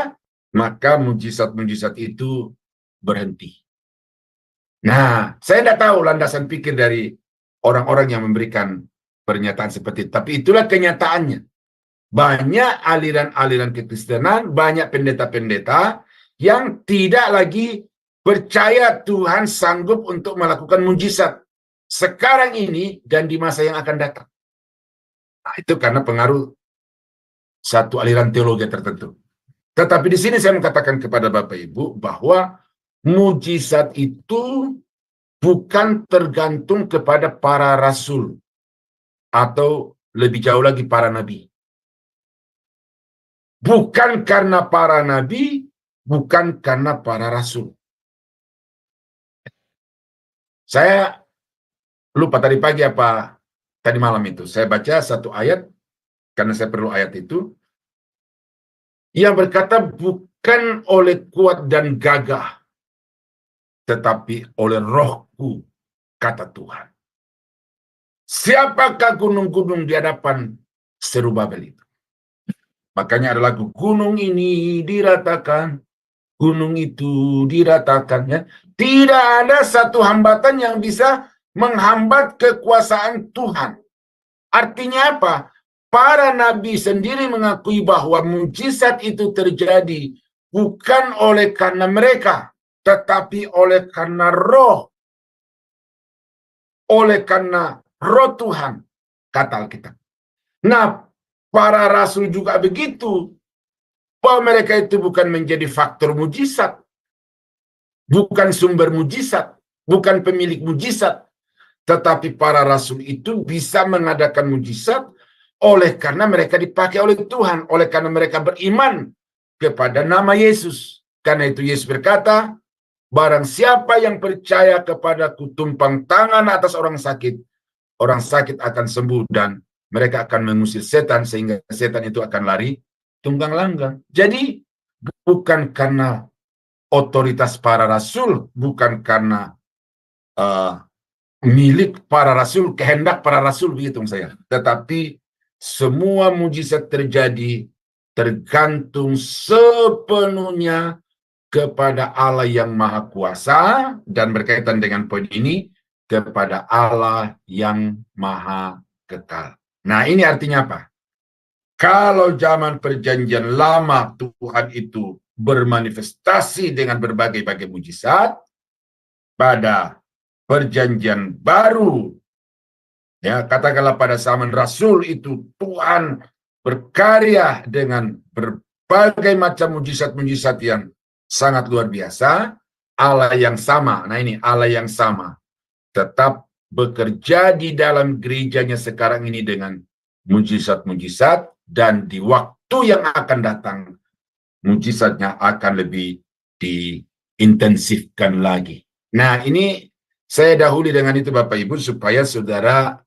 maka mujizat-mujizat itu berhenti. Nah, saya tidak tahu landasan pikir dari orang-orang yang memberikan pernyataan seperti itu. Tapi itulah kenyataannya. Banyak aliran-aliran kekristenan, banyak pendeta-pendeta yang tidak lagi percaya Tuhan sanggup untuk melakukan mujizat sekarang ini dan di masa yang akan datang. Nah, itu karena pengaruh satu aliran teologi tertentu. Tetapi di sini saya mengatakan kepada Bapak Ibu bahwa mujizat itu bukan tergantung kepada para rasul atau lebih jauh lagi para nabi. Bukan karena para nabi, bukan karena para rasul. Saya lupa tadi pagi apa tadi malam itu. Saya baca satu ayat, karena saya perlu ayat itu, yang berkata bukan oleh kuat dan gagah, tetapi oleh rohku, kata Tuhan. Siapakah gunung-gunung di hadapan Zerubabel itu? Makanya ada lagu, gunung ini diratakan, gunung itu diratakan. Ya. Tidak ada satu hambatan yang bisa menghambat kekuasaan Tuhan. Artinya apa? Para nabi sendiri mengakui bahwa mujizat itu terjadi bukan oleh karena mereka, tetapi oleh karena roh. Oleh karena roh Tuhan, kata Alkitab. Nah, para rasul juga begitu. Bahwa mereka itu bukan menjadi faktor mujizat. Bukan sumber mujizat. Bukan pemilik mujizat. Tetapi para rasul itu bisa mengadakan mujizat oleh karena mereka dipakai oleh Tuhan. Oleh karena mereka beriman kepada nama Yesus. Karena itu Yesus berkata, barang siapa yang percaya kepadaku, tumpang tangan atas orang sakit akan sembuh dan mereka akan mengusir setan sehingga setan itu akan lari tunggang langgang. Jadi bukan karena otoritas para rasul, bukan karena milik para rasul, kehendak para rasul, begitu saya. Tetapi semua mujizat terjadi tergantung sepenuhnya kepada Allah yang Maha Kuasa, dan berkaitan dengan poin ini, kepada Allah yang Maha Kekal. Nah, ini artinya apa? Kalau zaman perjanjian lama Tuhan itu bermanifestasi dengan berbagai-bagai mujizat, pada perjanjian baru, ya katakanlah pada zaman Rasul itu Tuhan berkarya dengan berbagai macam mujizat-mujizat yang sangat luar biasa. Allah yang sama, nah ini Allah yang sama, tetap bekerja di dalam gerejanya sekarang ini dengan mujizat-mujizat, dan di waktu yang akan datang mujizatnya akan lebih diintensifkan lagi. Nah, ini saya dahului dengan itu Bapak Ibu supaya saudara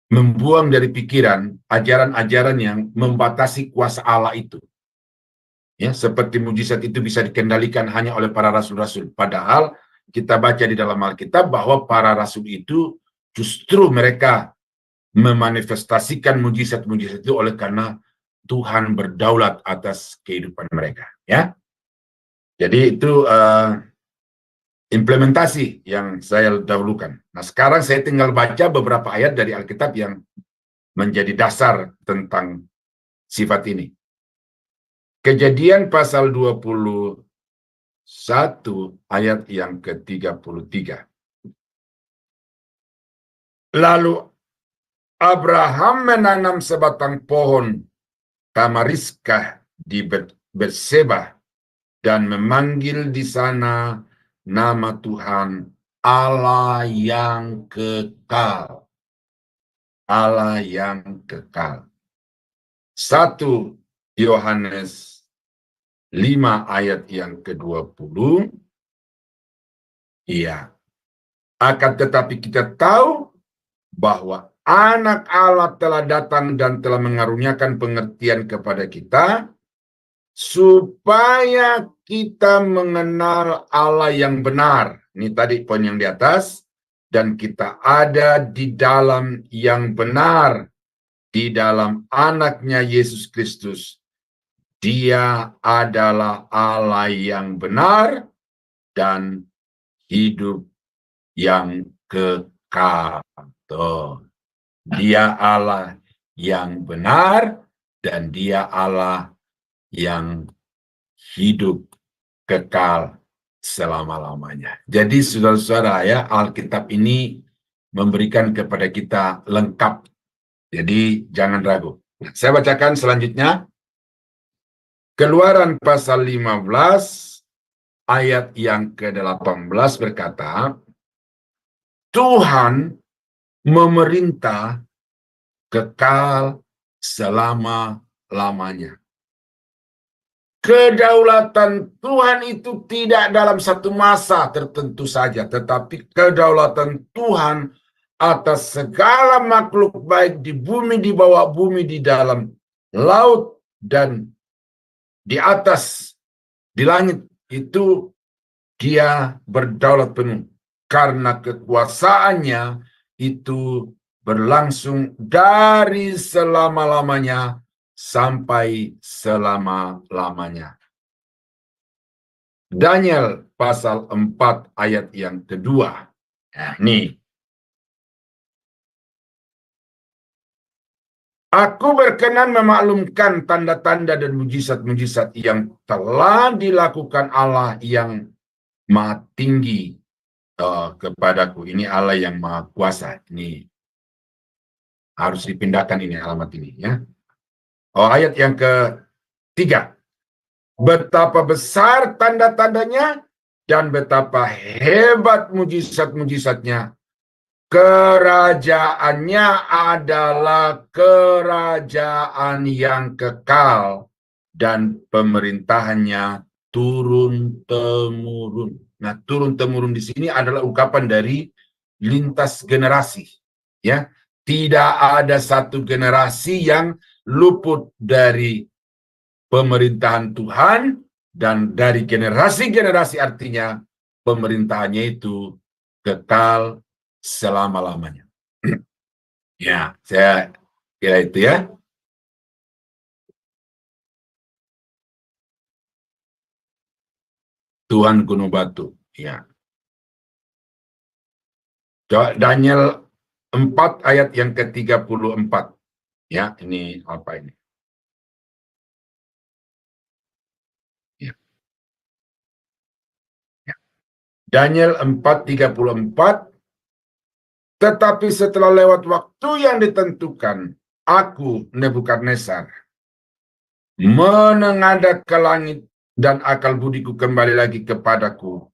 membuang dari pikiran ajaran-ajaran yang membatasi kuasa Allah itu. Ya, seperti mujizat itu bisa dikendalikan hanya oleh para rasul-rasul. Padahal kita baca di dalam Alkitab bahwa para rasul itu justru mereka memanifestasikan mujizat-mujizat itu oleh karena Tuhan berdaulat atas kehidupan mereka. Ya, jadi itu implementasi yang saya dahulukan. Nah, sekarang saya tinggal baca beberapa ayat dari Alkitab yang menjadi dasar tentang sifat ini. Kejadian pasal 21 ayat yang ke-33. Lalu Abraham menanam sebatang pohon tamariskah di Berseba dan memanggil di sana nama Tuhan Allah yang kekal. Allah yang kekal. 1 Yohanes 5 ayat yang ke-20. Iya. Akan tetapi kita tahu bahwa Anak Allah telah datang dan telah mengaruniakan pengertian kepada kita, supaya kita mengenal Allah yang benar. Ini tadi poin yang di atas. Dan kita ada di dalam yang benar, di dalam anaknya Yesus Kristus. Dia adalah Allah yang benar dan hidup yang kekal. Tuh. Dia Allah yang benar dan dia Allah yang hidup kekal selama-lamanya. Jadi saudara-saudara ya, Alkitab ini memberikan kepada kita lengkap. Jadi jangan ragu. Saya bacakan selanjutnya. Keluaran pasal 15 ayat yang ke-18 berkata, Tuhan memerintah kekal selama-lamanya. Kedaulatan Tuhan itu tidak dalam satu masa tertentu saja, tetapi kedaulatan Tuhan atas segala makhluk, baik di bumi, di bawah bumi, di dalam laut, dan di atas, di langit, itu dia berdaulat penuh. Karena kekuasaannya itu berlangsung dari selama-lamanya sampai selama-lamanya. Daniel pasal 4 ayat yang kedua. Nah, nih. Aku berkenan memaklumkan tanda-tanda dan mujizat-mujizat yang telah dilakukan Allah yang Maha Tinggi kepadaku. Ini Allah yang Maha Kuasa. Ini harus dipindahkan ini alamat ini ya. Oh, ayat yang ketiga. Betapa besar tanda-tandanya dan betapa hebat mujizat-mujizatnya. Kerajaannya adalah kerajaan yang kekal dan pemerintahannya turun-temurun. Nah, turun-temurun di sini adalah ungkapan dari lintas generasi. Ya, tidak ada satu generasi yang luput dari pemerintahan Tuhan, dan dari generasi-generasi artinya pemerintahannya itu kekal selama-lamanya. Ya, saya kira itu ya. Tuhan gunung batu. Ya. Daniel 4 ayat yang ke-34. Ya, ini apa ini? Ya. Ya. Daniel 4:34, tetapi setelah lewat waktu yang ditentukan, aku, Nebukadnezar, menengadah ke langit dan akal budiku kembali lagi kepadaku.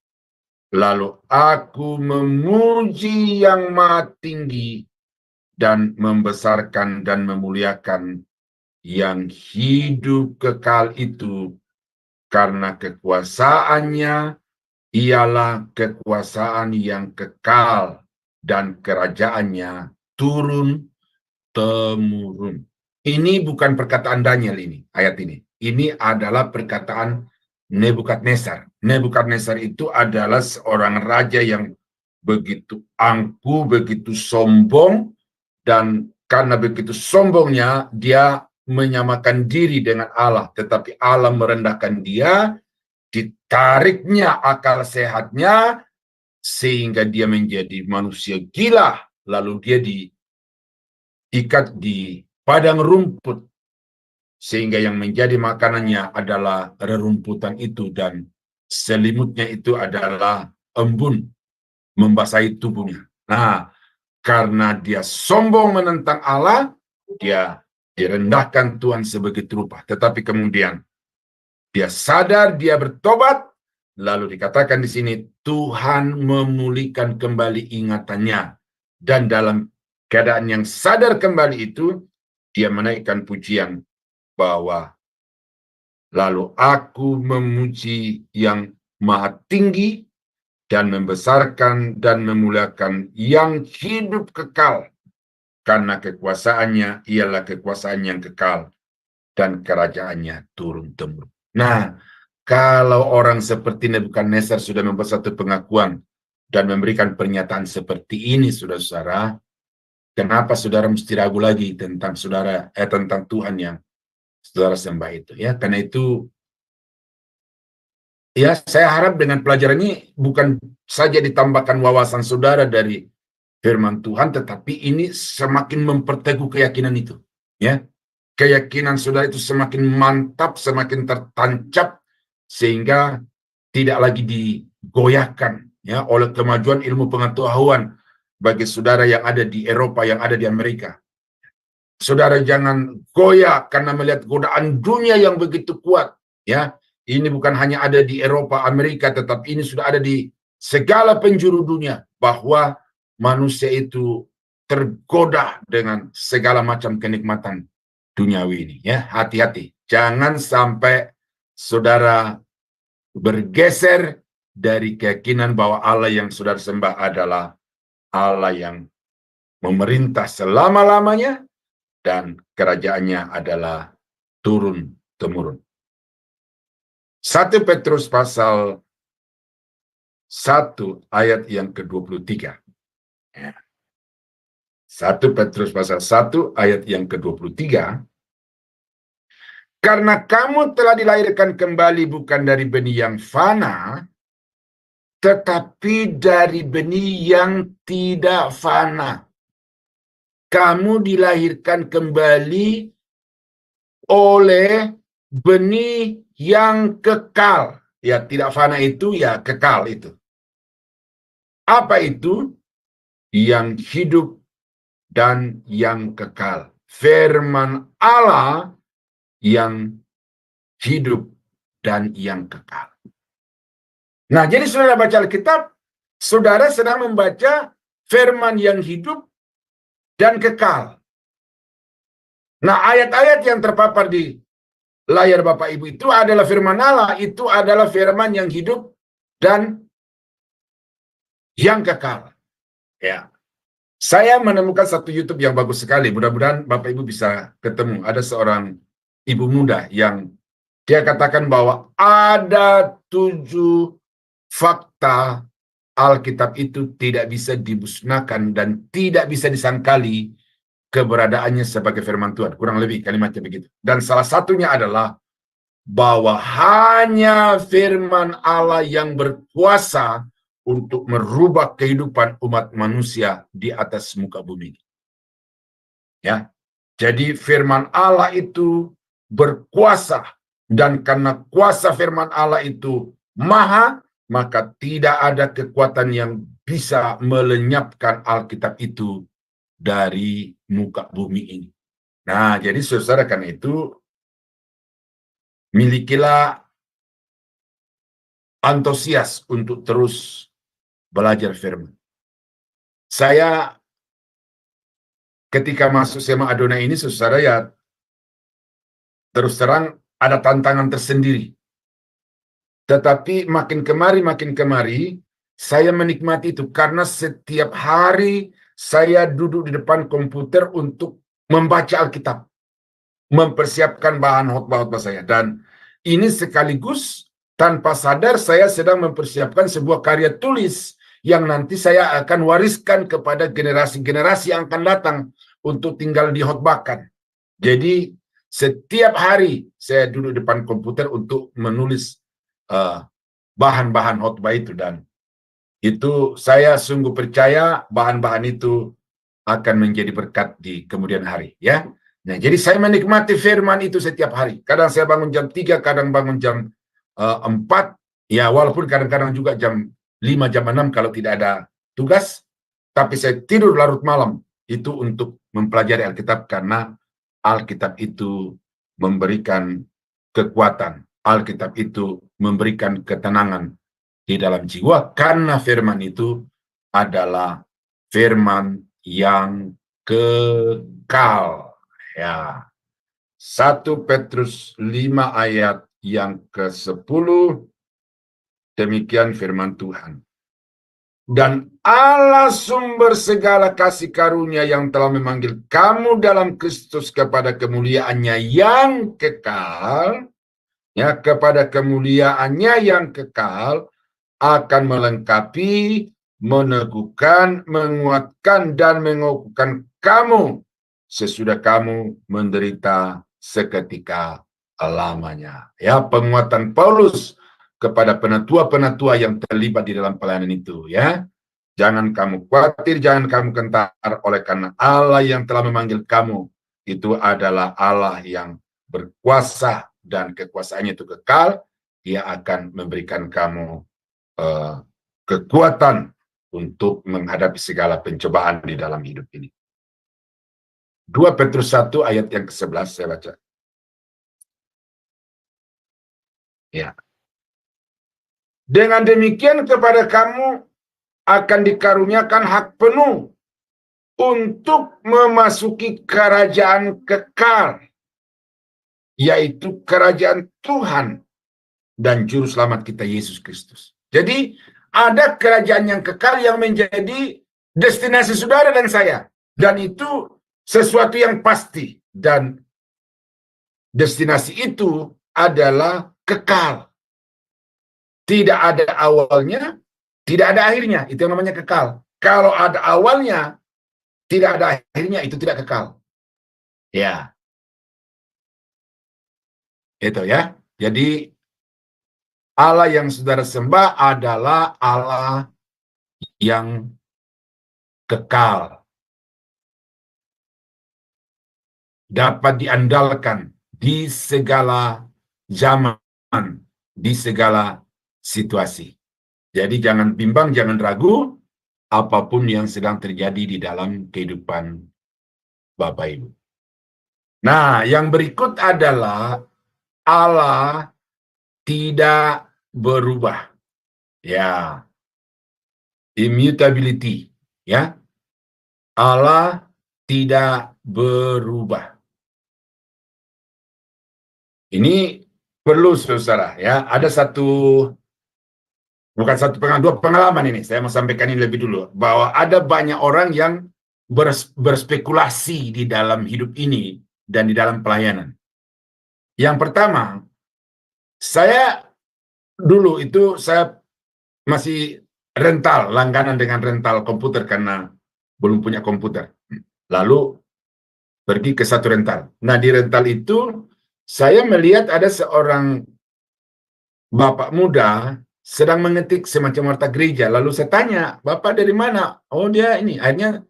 Lalu aku memuji yang maha tinggi dan membesarkan dan memuliakan yang hidup kekal itu, karena kekuasaannya ialah kekuasaan yang kekal dan kerajaannya turun-temurun. Ini bukan perkataan Daniel ini, ayat ini. Ini adalah perkataan Nebukadnezar. Nebukadnezar itu adalah seorang raja yang begitu angkuh, begitu sombong, dan karena begitu sombongnya, dia menyamakan diri dengan Allah, tetapi Allah merendahkan dia, ditariknya akal sehatnya, sehingga dia menjadi manusia gila, lalu dia diikat di padang rumput, sehingga yang menjadi makanannya adalah rerumputan itu, dan selimutnya itu adalah embun membasahi tubuhnya. Nah, karena dia sombong menentang Allah, dia direndahkan Tuhan sebegitu rupa. Tetapi kemudian dia sadar, dia bertobat, lalu dikatakan di sini Tuhan memulihkan kembali ingatannya, dan dalam keadaan yang sadar kembali itu, dia menaikkan pujian bahwa lalu aku memuji yang maha tinggi dan membesarkan dan memuliakan yang hidup kekal, karena kekuasaannya ialah kekuasaan yang kekal dan kerajaannya turun-temurun. Nah, kalau orang seperti Nebukadnezar sudah membuat satu pengakuan dan memberikan pernyataan seperti ini, saudara-saudara, kenapa saudara mesti ragu lagi tentang tentang Tuhan yang saudara sembah itu? Ya, karena itu, ya, saya harap dengan pelajaran ini bukan saja ditambahkan wawasan saudara dari firman Tuhan, tetapi ini semakin memperteguh keyakinan itu. Ya, keyakinan saudara itu semakin mantap, semakin tertancap, sehingga tidak lagi digoyahkan ya oleh kemajuan ilmu pengetahuan bagi saudara yang ada di Eropa, yang ada di Amerika. Saudara jangan goyah karena melihat godaan dunia yang begitu kuat. Ya, ini bukan hanya ada di Eropa, Amerika, tetapi ini sudah ada di segala penjuru dunia, bahwa manusia itu tergoda dengan segala macam kenikmatan duniawi ini. Ya, hati-hati, jangan sampai saudara bergeser dari keyakinan bahwa Allah yang saudara sembah adalah Allah yang memerintah selama-lamanya dan kerajaannya adalah turun-temurun. 1 Petrus pasal 1 ayat yang ke-23. 1 Petrus pasal 1 ayat yang ke-23. Karena kamu telah dilahirkan kembali bukan dari benih yang fana, tetapi dari benih yang tidak fana. Kamu dilahirkan kembali oleh benih yang kekal. Ya, tidak fana itu ya kekal itu. Apa itu? Yang hidup dan yang kekal. Firman Allah yang hidup dan yang kekal. Nah, jadi saudara baca Alkitab, saudara sedang membaca firman yang hidup dan kekal. Nah, ayat-ayat yang terpapar di layar Bapak Ibu itu adalah firman Allah, itu adalah firman yang hidup dan yang kekal. Ya. Saya menemukan satu YouTube yang bagus sekali. Mudah-mudahan Bapak Ibu bisa ketemu. Ada seorang ibu muda yang dia katakan bahwa ada 7 fakta Alkitab itu tidak bisa dimusnahkan dan tidak bisa disangkali keberadaannya sebagai firman Tuhan. Kurang lebih kalimatnya begitu. Dan salah satunya adalah bahwa hanya firman Allah yang berkuasa untuk merubah kehidupan umat manusia di atas muka bumi. Ya. Jadi firman Allah itu berkuasa, dan karena kuasa firman Allah itu maha, maka tidak ada kekuatan yang bisa melenyapkan Alkitab itu dari muka bumi ini. Nah, jadi saudara, karena itu milikilah antusias untuk terus belajar firman. Saya ketika masuk SMA Adonai ini, saudara, ya terus terang ada tantangan tersendiri. Tetapi makin kemari, saya menikmati itu karena setiap hari saya duduk di depan komputer untuk membaca Alkitab, mempersiapkan bahan khotbah-khotbah saya. Dan ini sekaligus tanpa sadar saya sedang mempersiapkan sebuah karya tulis yang nanti saya akan wariskan kepada generasi-generasi yang akan datang untuk tinggal dikhotbahkan. Jadi setiap hari saya duduk di depan komputer untuk menulis bahan-bahan khotbah itu, dan itu saya sungguh percaya bahan-bahan itu akan menjadi berkat di kemudian hari, ya. Nah, jadi saya menikmati firman itu setiap hari. Kadang saya bangun jam 3, kadang bangun jam 4, ya, walaupun kadang-kadang juga jam 5, jam 6 kalau tidak ada tugas, tapi saya tidur larut malam itu untuk mempelajari Alkitab, karena Alkitab itu memberikan kekuatan. Alkitab itu memberikan ketenangan di dalam jiwa, karena firman itu adalah firman yang kekal. Ya. 1 Petrus 5 ayat yang ke-10, demikian firman Tuhan. Dan Allah sumber segala kasih karunia yang telah memanggil kamu dalam Kristus kepada kemuliaannya yang kekal, ya, kepada kemuliaannya yang kekal, akan melengkapi, meneguhkan, menguatkan, dan mengokohkan kamu sesudah kamu menderita seketika lamanya. Ya, penguatan Paulus kepada penatua-penatua yang terlibat di dalam pelayanan itu, ya. Jangan kamu khawatir, jangan kamu gentar, oleh karena Allah yang telah memanggil kamu itu adalah Allah yang berkuasa, dan kekuasaannya itu kekal. Dia akan memberikan kamu kekuatan untuk menghadapi segala pencobaan di dalam hidup ini. 2 Petrus 1 ayat yang ke-11 saya baca. Ya. Dengan demikian kepada kamu akan dikaruniakan hak penuh untuk memasuki kerajaan kekal, yaitu kerajaan Tuhan dan Juru Selamat kita Yesus Kristus. Jadi ada kerajaan yang kekal yang menjadi destinasi saudara dan saya. Dan itu sesuatu yang pasti. Dan destinasi itu adalah kekal. Tidak ada awalnya, tidak ada akhirnya. Itu yang namanya kekal. Kalau ada awalnya, tidak ada akhirnya, itu tidak kekal. Ya. Itu ya. Jadi Allah yang saudara sembah adalah Allah yang kekal, dapat diandalkan di segala zaman, di segala situasi. Jadi jangan bimbang, jangan ragu apapun yang sedang terjadi di dalam kehidupan Bapak Ibu. Nah, yang berikut adalah Allah tidak berubah. Ya. Immutability, ya. Allah tidak berubah. Ini perlu saudara, ya. Ada dua pengalaman ini. Saya mau sampaikan ini lebih dulu, bahwa ada banyak orang yang berspekulasi di dalam hidup ini dan di dalam pelayanan. Yang pertama, saya dulu itu saya masih langganan dengan rental komputer karena belum punya komputer. Lalu pergi ke satu rental. Nah, di rental itu saya melihat ada seorang bapak muda sedang mengetik semacam warta gereja. Lalu saya tanya, "Bapak dari mana?" "Oh, dia ini." Akhirnya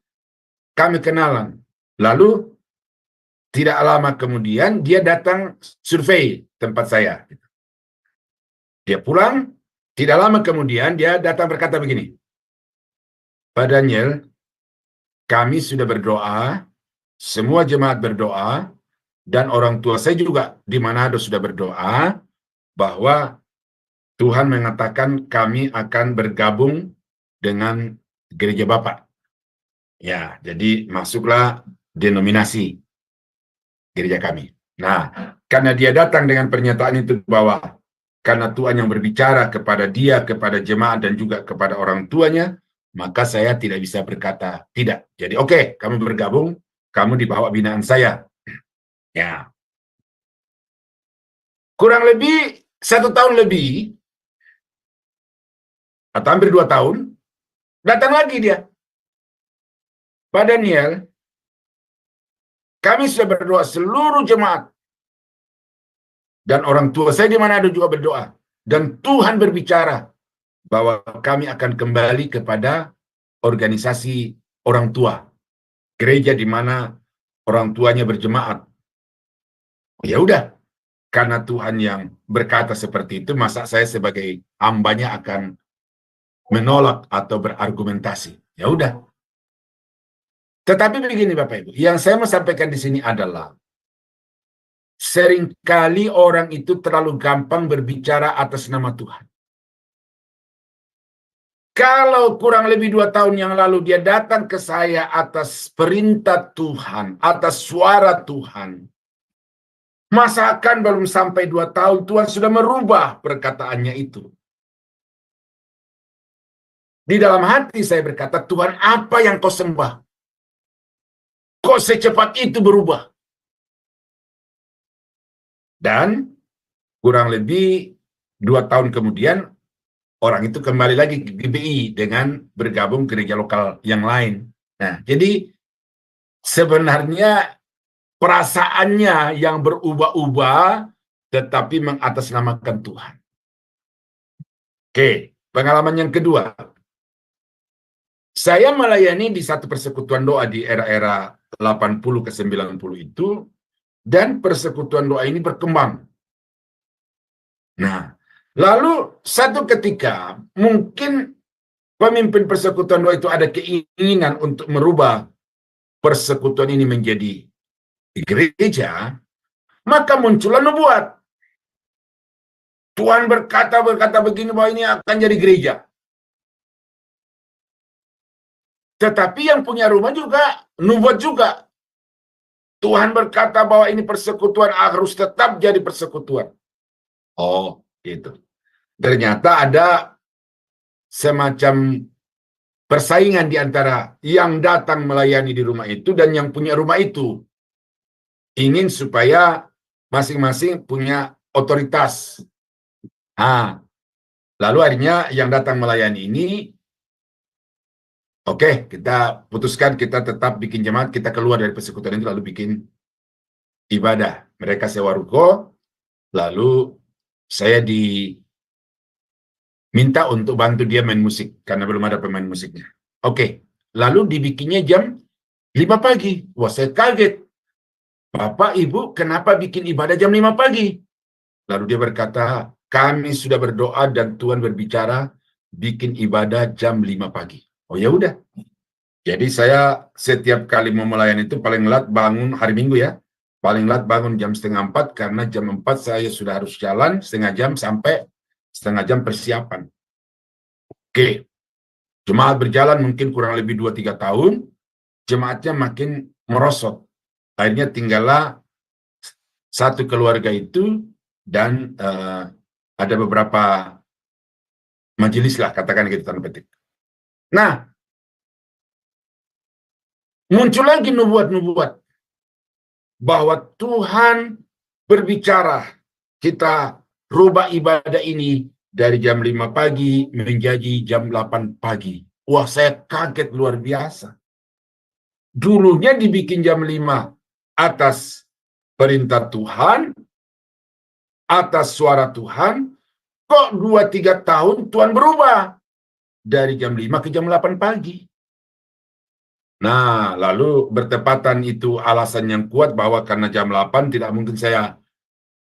kami kenalan. Lalu tidak lama kemudian dia datang survei tempat saya. Dia pulang, tidak lama kemudian dia datang berkata begini, Pak Daniel, kami sudah berdoa, semua jemaat berdoa, dan orang tua saya juga di Manado sudah berdoa, bahwa Tuhan mengatakan kami akan bergabung dengan gereja Bapak. Ya, jadi masuklah denominasi gereja kami. Nah, karena dia datang dengan pernyataan itu bahwa karena Tuhan yang berbicara kepada dia, kepada jemaat, dan juga kepada orang tuanya, maka saya tidak bisa berkata tidak. Jadi oke, kamu bergabung, kamu di bawah binaan saya. Ya. Kurang lebih 1 tahun lebih, atau hampir 2 tahun, datang lagi dia. Pak Daniel, kami sudah berdoa seluruh jemaat, dan orang tua saya di Manado juga berdoa, dan Tuhan berbicara bahwa kami akan kembali kepada organisasi orang tua, gereja di mana orang tuanya berjemaat. Ya udah, karena Tuhan yang berkata seperti itu, masa saya sebagai hambanya akan menolak atau berargumentasi? Ya udah. Tetapi begini Bapak Ibu, yang saya mau sampaikan di sini adalah seringkali orang itu terlalu gampang berbicara atas nama Tuhan. Kalau kurang lebih 2 tahun yang lalu dia datang ke saya atas perintah Tuhan, atas suara Tuhan, masakan belum sampai 2 tahun Tuhan sudah merubah perkataannya itu. Di dalam hati saya berkata, Tuhan, apa yang kau sembah? Kok secepat itu berubah? Dan kurang lebih 2 tahun kemudian, orang itu kembali lagi ke GBI dengan bergabung ke gereja lokal yang lain. Nah, jadi sebenarnya perasaannya yang berubah-ubah, tetapi mengatasnamakan Tuhan. Oke, pengalaman yang kedua. Saya melayani di satu persekutuan doa di era-era 80 ke 90 itu, dan persekutuan doa ini berkembang. Nah, lalu satu ketika mungkin pemimpin persekutuan doa itu ada keinginan untuk merubah persekutuan ini menjadi gereja, maka muncullah nubuat. Tuhan berkata begini bahwa ini akan jadi gereja. Tetapi yang punya rumah juga nubuat juga. Tuhan berkata bahwa ini persekutuan harus tetap jadi persekutuan. Oh, gitu. Ternyata ada semacam persaingan di antara yang datang melayani di rumah itu dan yang punya rumah itu. Ingin supaya masing-masing punya otoritas. Nah, lalu akhirnya yang datang melayani ini, oke, kita putuskan kita tetap bikin jemaat, kita keluar dari persekutuan itu lalu bikin ibadah. Mereka sewa ruko, lalu saya diminta untuk bantu dia main musik, karena belum ada pemain musiknya. Oke, lalu dibikinnya jam 5 pagi. Wah, saya kaget. Bapak, Ibu, kenapa bikin ibadah jam 5 pagi? Lalu dia berkata, kami sudah berdoa dan Tuhan berbicara bikin ibadah jam 5 pagi. Oh ya udah. Jadi saya setiap kali mau melayani itu paling lat bangun hari Minggu ya. Paling lat bangun jam 3:30 karena jam 4 saya sudah harus jalan setengah jam sampai setengah jam persiapan. Oke. Jemaat berjalan mungkin kurang lebih 2-3 tahun. Jemaatnya makin merosot. Akhirnya tinggallah satu keluarga itu dan ada beberapa majelis lah, katakan gitu tanda petik. Nah, muncul lagi nubuat-nubuat bahwa Tuhan berbicara, kita rubah ibadah ini dari jam 5 pagi menjadi jam 8 pagi. Wah, saya kaget luar biasa. Dulunya dibikin jam 5 atas perintah Tuhan, atas suara Tuhan, kok 2-3 tahun Tuhan berubah dari jam 5 ke jam 8 pagi. Nah, lalu bertepatan itu alasan yang kuat bahwa karena jam 8 tidak mungkin saya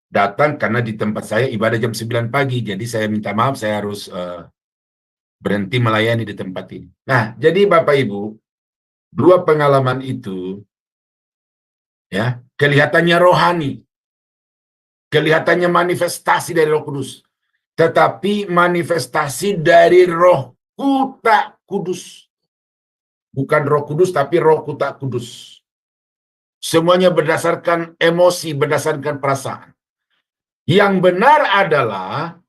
datang karena di tempat saya ibadah jam 9 pagi. Jadi saya minta maaf, saya harus berhenti melayani di tempat ini. Nah, jadi Bapak Ibu, dua pengalaman itu ya, kelihatannya rohani, kelihatannya manifestasi dari Roh Kudus, tetapi manifestasi dari Roh Tak Kudus. Bukan Roh Kudus, tapi Roh Tak Kudus. Semuanya berdasarkan emosi, berdasarkan perasaan. Yang benar adalah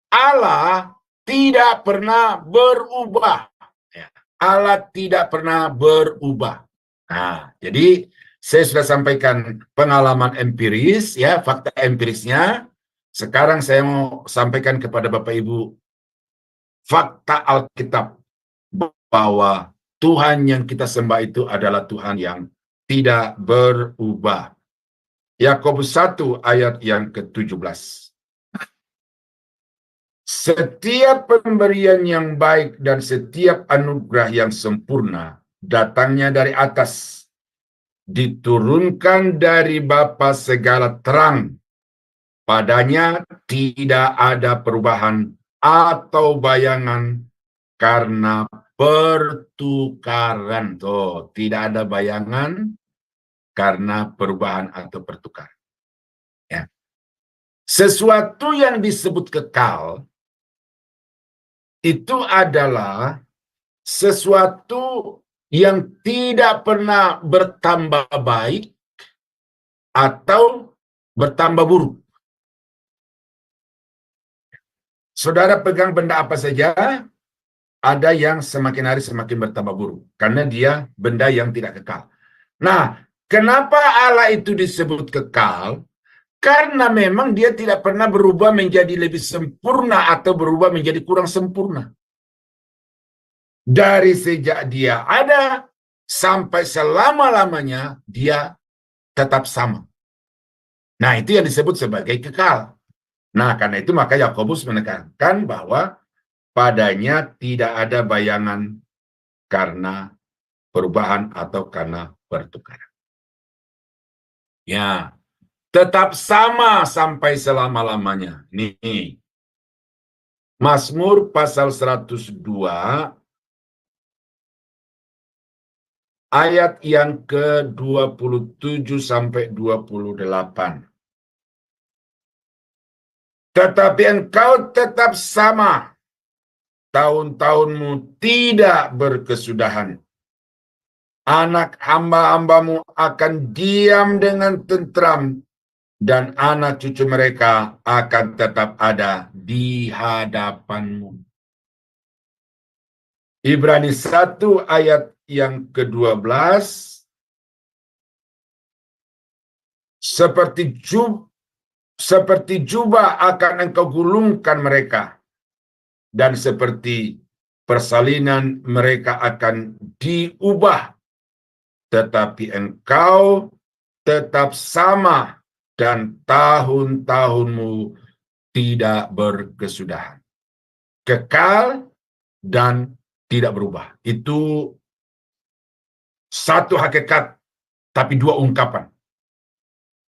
Allah tidak pernah berubah. Ya, Allah tidak pernah berubah. Nah, jadi saya sudah sampaikan pengalaman empiris, ya, fakta empirisnya. Sekarang saya mau sampaikan kepada Bapak Ibu fakta Alkitab bahwa Tuhan yang kita sembah itu adalah Tuhan yang tidak berubah. Yakobus 1 ayat yang ke-17. Setiap pemberian yang baik dan setiap anugerah yang sempurna datangnya dari atas, diturunkan dari Bapa segala terang. Padanya tidak ada perubahan atau bayangan karena pertukaran. Tuh, tidak ada bayangan karena perubahan atau pertukaran. Ya. Sesuatu yang disebut kekal itu adalah sesuatu yang tidak pernah bertambah baik atau bertambah buruk. Saudara pegang benda apa saja, ada yang semakin hari semakin bertambah buruk. Karena dia benda yang tidak kekal. Nah, kenapa Allah itu disebut kekal? Karena memang dia tidak pernah berubah menjadi lebih sempurna atau berubah menjadi kurang sempurna. Dari sejak dia ada, sampai selama-lamanya dia tetap sama. Nah, itu yang disebut sebagai kekal. Nah, karena itu maka Yakobus menekankan bahwa padanya tidak ada bayangan karena perubahan atau karena pertukaran. Ya, tetap sama sampai selama-lamanya. Nih, Mazmur pasal 102 ayat yang ke-27 sampai 28. Tetapi engkau tetap sama, tahun-tahunmu tidak berkesudahan. Anak hamba-hambamu akan diam dengan tentram, dan anak cucu mereka akan tetap ada di hadapanmu. Ibrani 1 ayat yang ke-12. Seperti jubah akan engkau gulungkan mereka, dan seperti persalinan mereka akan diubah, tetapi engkau tetap sama dan tahun-tahunmu tidak berkesudahan. Kekal dan tidak berubah. Itu satu hakikat, tapi dua ungkapan.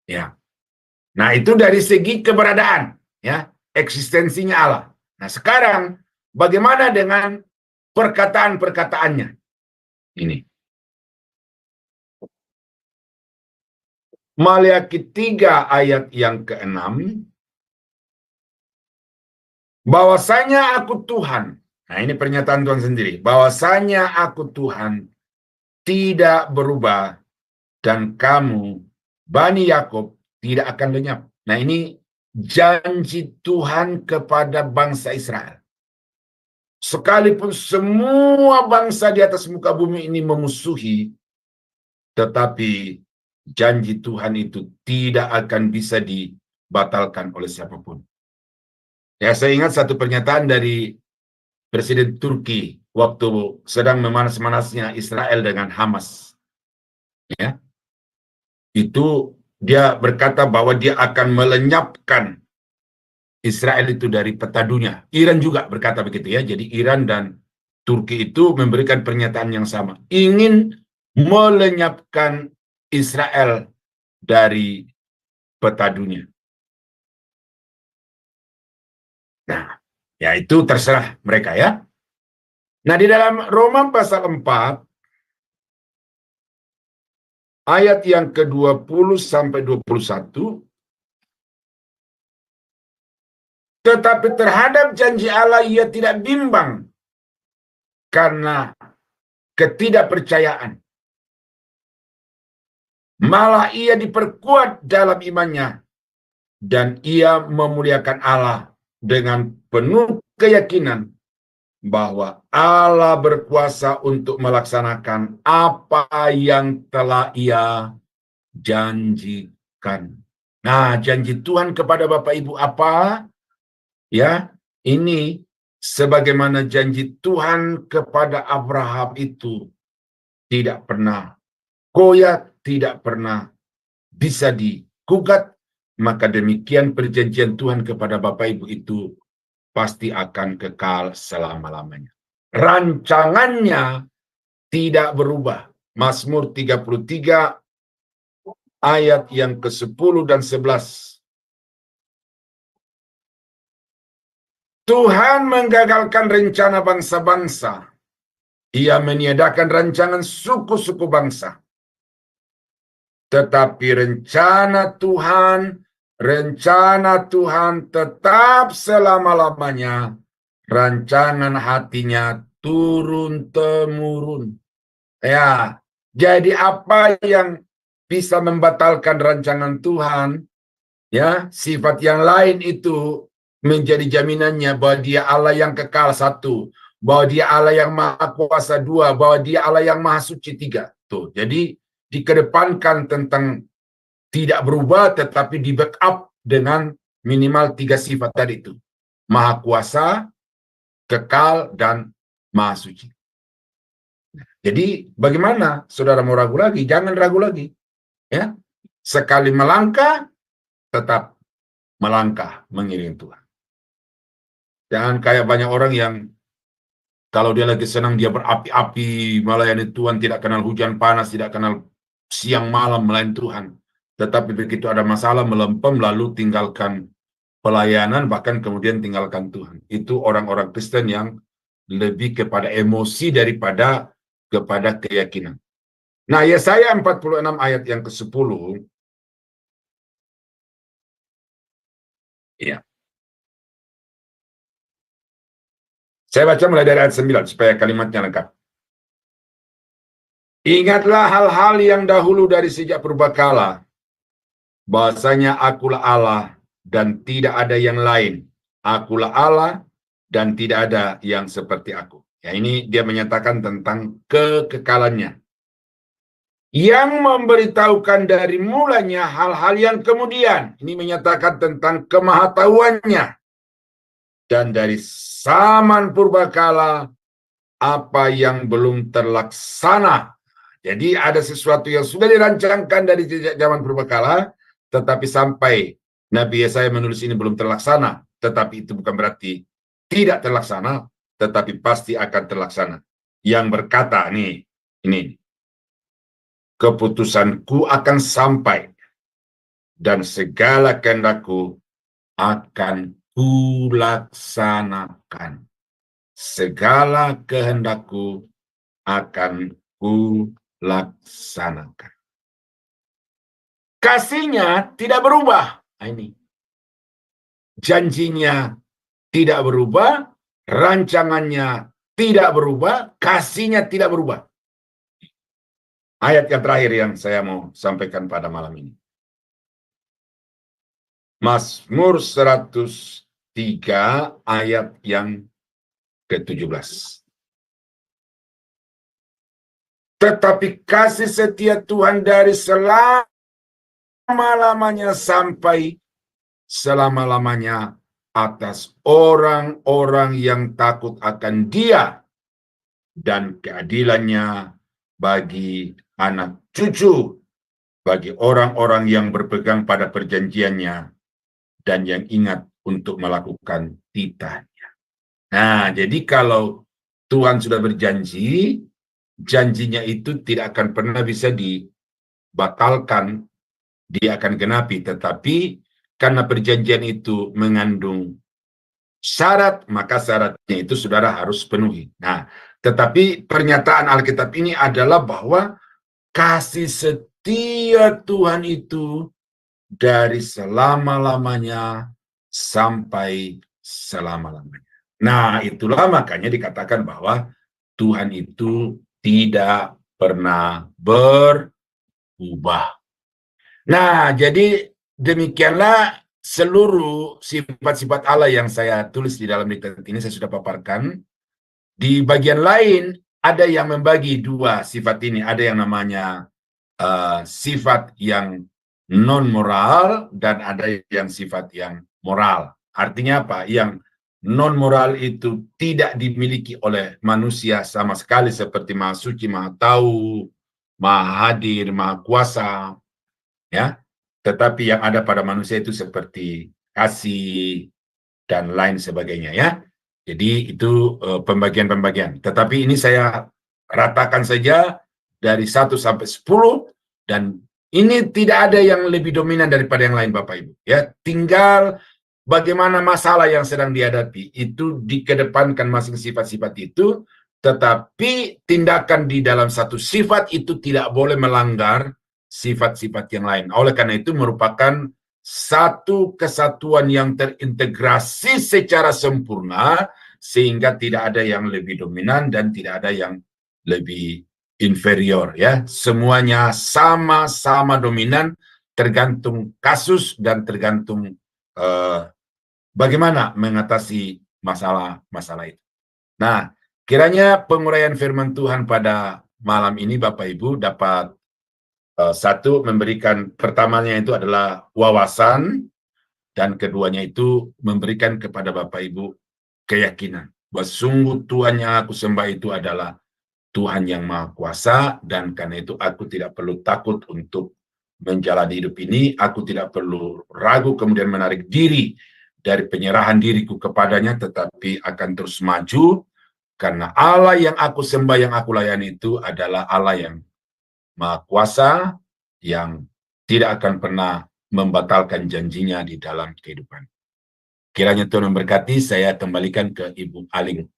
Ya. Nah, itu dari segi keberadaan, ya, eksistensinya Allah. Nah, sekarang bagaimana dengan perkataan-perkataannya? Ini. Maliaki 3 ayat yang ke-6. Bahwasanya aku Tuhan. Nah, ini pernyataan Tuhan sendiri. Bahwasanya aku Tuhan tidak berubah dan kamu, Bani Yakub, tidak akan lenyap. Nah, ini janji Tuhan kepada bangsa Israel. Sekalipun semua bangsa di atas muka bumi ini memusuhi, tetapi janji Tuhan itu tidak akan bisa dibatalkan oleh siapapun. Ya, saya ingat satu pernyataan dari Presiden Turki waktu sedang memanas-manasnya Israel dengan Hamas. Ya. Itu dia berkata bahwa dia akan melenyapkan Israel itu dari peta dunia. Iran juga berkata begitu, ya. Jadi Iran dan Turki itu memberikan pernyataan yang sama. Ingin melenyapkan Israel dari peta dunia. Nah, ya itu terserah mereka ya. Nah, di dalam Roma pasal 4, ayat yang ke-20 sampai 21, tetapi terhadap janji Allah ia tidak bimbang karena ketidakpercayaan. Malah ia diperkuat dalam imannya dan ia memuliakan Allah dengan penuh keyakinan bahwa Allah berkuasa untuk melaksanakan apa yang telah ia janjikan. Nah, janji Tuhan kepada Bapak Ibu apa? Ya, ini sebagaimana janji Tuhan kepada Abraham itu tidak pernah goyah, tidak pernah bisa digugat, maka demikian perjanjian Tuhan kepada Bapak Ibu itu pasti akan kekal selama-lamanya. Rancangannya tidak berubah. Mazmur 33 ayat yang ke-10 dan 11. Tuhan menggagalkan rencana bangsa-bangsa. Ia meniadakan rancangan suku-suku bangsa. Tetapi rencana Tuhan tetap selama-lamanya. Rancangan hatinya turun-temurun. Ya, jadi apa yang bisa membatalkan rancangan Tuhan? Ya, sifat yang lain itu menjadi jaminannya bahwa dia Allah yang kekal satu, bahwa dia Allah yang maha kuasa dua, bahwa dia Allah yang maha suci tiga. Tuh, jadi dikedepankan tentang tidak berubah tetapi di backup dengan minimal 3 sifat tadi itu. Maha kuasa, kekal, dan maha suci. Jadi bagaimana saudara mau ragu lagi? Jangan ragu lagi. Ya, sekali melangkah, tetap melangkah mengiringi Tuhan. Jangan kayak banyak orang yang kalau dia lagi senang dia berapi-api melayani Tuhan, tidak kenal hujan panas, tidak kenal siang malam melayani Tuhan. Tetapi begitu ada masalah melempem lalu tinggalkan pelayanan, bahkan kemudian tinggalkan Tuhan. Itu orang-orang Kristen yang lebih kepada emosi daripada kepada keyakinan. Nah, Yesaya 46 ayat yang ke-10. Ya. Saya baca mulai dari ayat 9 supaya kalimatnya lengkap. Ingatlah hal-hal yang dahulu dari sejak purbakala, bahwasanya akulah Allah dan tidak ada yang lain. Akulah Allah dan tidak ada yang seperti aku. Ya, ini dia menyatakan tentang kekekalannya. Yang memberitahukan dari mulanya hal-hal yang kemudian. Ini menyatakan tentang kemahatauannya. Dan dari zaman purbakala apa yang belum terlaksana. Jadi ada sesuatu yang sudah dirancangkan dari zaman purbakala, tetapi sampai Nabi Yesaya menulis ini belum terlaksana. Tetapi itu bukan berarti tidak terlaksana, tetapi pasti akan terlaksana. Yang berkata nih, ini, keputusanku akan sampai dan segala kehendakku akan kulaksanakan. Segala kehendakku akan kulaksanakan. Kasihnya tidak berubah. Nah, ini. Janjinya tidak berubah, rancangannya tidak berubah, kasihnya tidak berubah. Ayat yang terakhir yang saya mau sampaikan pada malam ini. Mazmur 103 ayat yang ke-17. Tetapi kasih setia Tuhan dari selama-lamanya sampai selama-lamanya atas orang-orang yang takut akan Dia dan keadilannya bagi anak cucu, bagi orang-orang yang berpegang pada perjanjiannya dan yang ingat untuk melakukan titahnya. Nah, jadi kalau Tuhan sudah berjanji janjinya itu tidak akan pernah bisa dibatalkan, dia akan genapi. Tetapi karena perjanjian itu mengandung syarat, maka syaratnya itu saudara harus penuhi. Nah, tetapi pernyataan Alkitab ini adalah bahwa kasih setia Tuhan itu dari selama-lamanya sampai selama-lamanya. Nah, itulah makanya dikatakan bahwa Tuhan itu tidak pernah berubah. Nah, jadi demikianlah seluruh sifat-sifat Allah yang saya tulis di dalam diktat ini saya sudah paparkan. Di bagian lain ada yang membagi dua sifat ini. Ada yang namanya sifat yang non-moral dan ada yang sifat yang moral. Artinya apa? Yang non-moral itu tidak dimiliki oleh manusia sama sekali seperti Maha Suci, Maha Tahu, Maha Hadir, Maha Kuasa, ya. Tetapi yang ada pada manusia itu seperti kasih dan lain sebagainya, ya. Jadi itu pembagian-pembagian. Tetapi ini saya ratakan saja dari 1 sampai 10 dan ini tidak ada yang lebih dominan daripada yang lain, Bapak Ibu. Ya, tinggal bagaimana masalah yang sedang dihadapi itu dikedepankan masing sifat-sifat itu, tetapi tindakan di dalam satu sifat itu tidak boleh melanggar sifat-sifat yang lain. Oleh karena itu merupakan satu kesatuan yang terintegrasi secara sempurna sehingga tidak ada yang lebih dominan dan tidak ada yang lebih inferior, ya. Semuanya sama-sama dominan tergantung kasus dan tergantung bagaimana mengatasi masalah-masalah itu. Nah, kiranya penguraian firman Tuhan pada malam ini Bapak Ibu dapat satu, memberikan, pertamanya itu adalah wawasan, dan keduanya itu memberikan kepada Bapak Ibu keyakinan bahwa sungguh Tuhan yang aku sembah itu adalah Tuhan yang Maha Kuasa, dan karena itu aku tidak perlu takut untuk menjalani hidup ini, aku tidak perlu ragu kemudian menarik diri dari penyerahan diriku kepadanya, tetapi akan terus maju, karena Allah yang aku sembah, yang aku layani itu adalah Allah yang Maha Kuasa, yang tidak akan pernah membatalkan janjinya di dalam kehidupan. Kiranya Tuhan memberkati. Saya kembalikan ke Ibu Aling.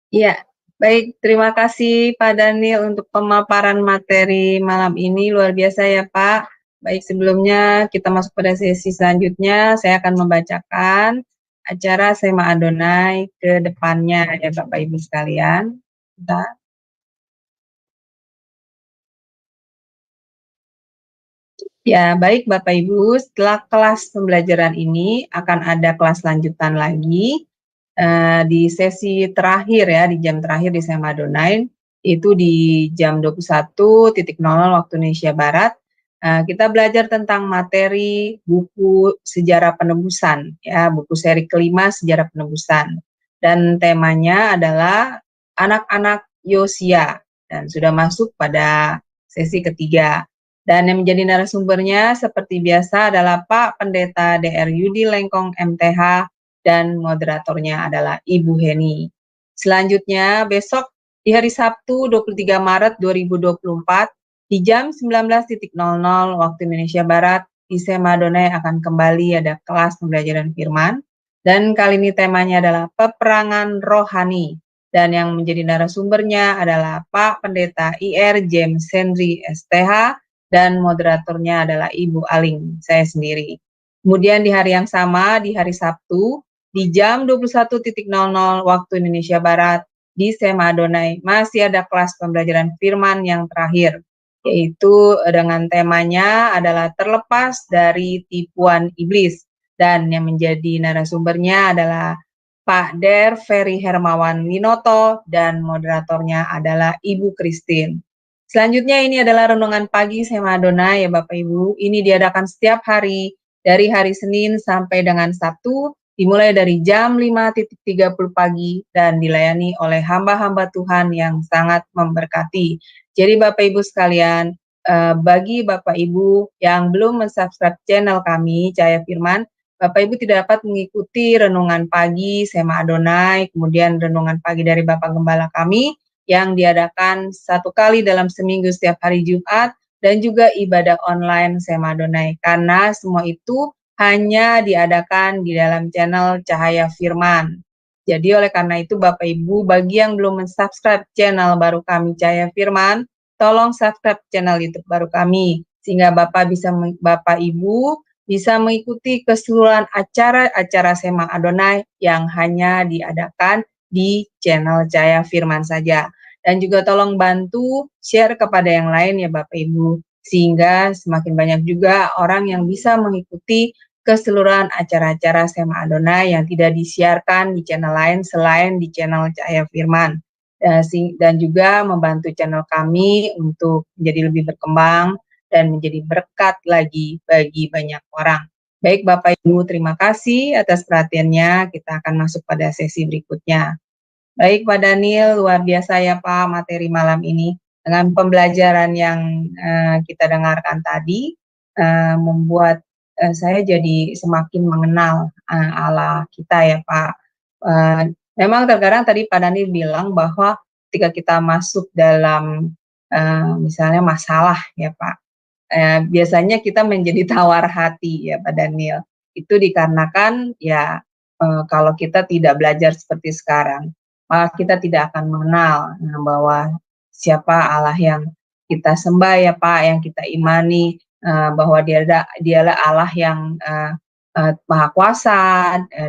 Ya, baik. Terima kasih Pak Daniel untuk pemaparan materi malam ini. Luar biasa ya Pak. Baik, sebelumnya kita masuk pada sesi selanjutnya, saya akan membacakan acara Sema Adonai ke depannya ya Bapak Ibu sekalian. Bentar. Ya, baik Bapak Ibu, setelah kelas pembelajaran ini akan ada kelas lanjutan lagi di sesi terakhir ya, di jam terakhir di Sema Adonai, itu di jam 21.00 waktu Indonesia Barat. Kita belajar tentang materi buku Sejarah Penebusan, ya, buku seri kelima Sejarah Penebusan. Dan temanya adalah anak-anak Yosia, dan sudah masuk pada sesi ketiga. Dan yang menjadi narasumbernya seperti biasa adalah Pak Pendeta DR Yudi Lengkong MTH dan moderatornya adalah Ibu Heni. Selanjutnya besok di hari Sabtu 23 Maret 2024 di jam 19.00 waktu Indonesia Barat di Sema Adonai akan kembali ada kelas pembelajaran firman, dan kali ini temanya adalah peperangan rohani, dan yang menjadi narasumbernya adalah Pak Pendeta IR James Henry STH dan moderatornya adalah Ibu Aling, saya sendiri. Kemudian di hari yang sama, di hari Sabtu, di jam 21.00 waktu Indonesia Barat, di Sema Adonai, masih ada kelas pembelajaran firman yang terakhir, yaitu dengan temanya adalah terlepas dari tipuan iblis. Dan yang menjadi narasumbernya adalah Pak Der Ferry Hermawan Winoto, dan moderatornya adalah Ibu Christine. Selanjutnya ini adalah renungan pagi Sema Adonai ya Bapak Ibu. Ini diadakan setiap hari dari hari Senin sampai dengan Sabtu, dimulai dari jam 5.30 pagi dan dilayani oleh hamba-hamba Tuhan yang sangat memberkati. Jadi Bapak Ibu sekalian, bagi Bapak Ibu yang belum mensubscribe channel kami, Cahaya Firman, Bapak Ibu tidak dapat mengikuti renungan pagi Sema Adonai, kemudian renungan pagi dari Bapak Gembala kami, yang diadakan 1 kali dalam seminggu setiap hari Jumat, dan juga ibadah online Sema Adonai, karena semua itu hanya diadakan di dalam channel Cahaya Firman. Jadi oleh karena itu Bapak Ibu, bagi yang belum subscribe channel baru kami Cahaya Firman, tolong subscribe channel YouTube baru kami, sehingga Bapak Ibu bisa mengikuti keseluruhan acara-acara Sema Adonai yang hanya diadakan di channel Cahaya Firman saja. Dan juga tolong bantu share kepada yang lain ya Bapak Ibu, sehingga semakin banyak juga orang yang bisa mengikuti keseluruhan acara-acara Sema Adonai yang tidak disiarkan di channel lain selain di channel Cahaya Firman. Dan juga membantu channel kami untuk menjadi lebih berkembang dan menjadi berkat lagi bagi banyak orang. Baik Bapak Ibu, terima kasih atas perhatiannya. Kita akan masuk pada sesi berikutnya. Baik Pak Daniel, luar biasa ya Pak materi malam ini. Dengan pembelajaran yang kita dengarkan tadi, membuat saya jadi semakin mengenal Allah kita ya Pak. Memang terkadang tadi Pak Daniel bilang bahwa ketika kita masuk dalam misalnya masalah ya Pak, biasanya kita menjadi tawar hati ya Pak Daniel. Itu dikarenakan ya kalau kita tidak belajar seperti sekarang, maka kita tidak akan mengenal bahwa siapa Allah yang kita sembah ya Pak, yang kita imani, bahwa dialah Allah yang Maha Kuasa,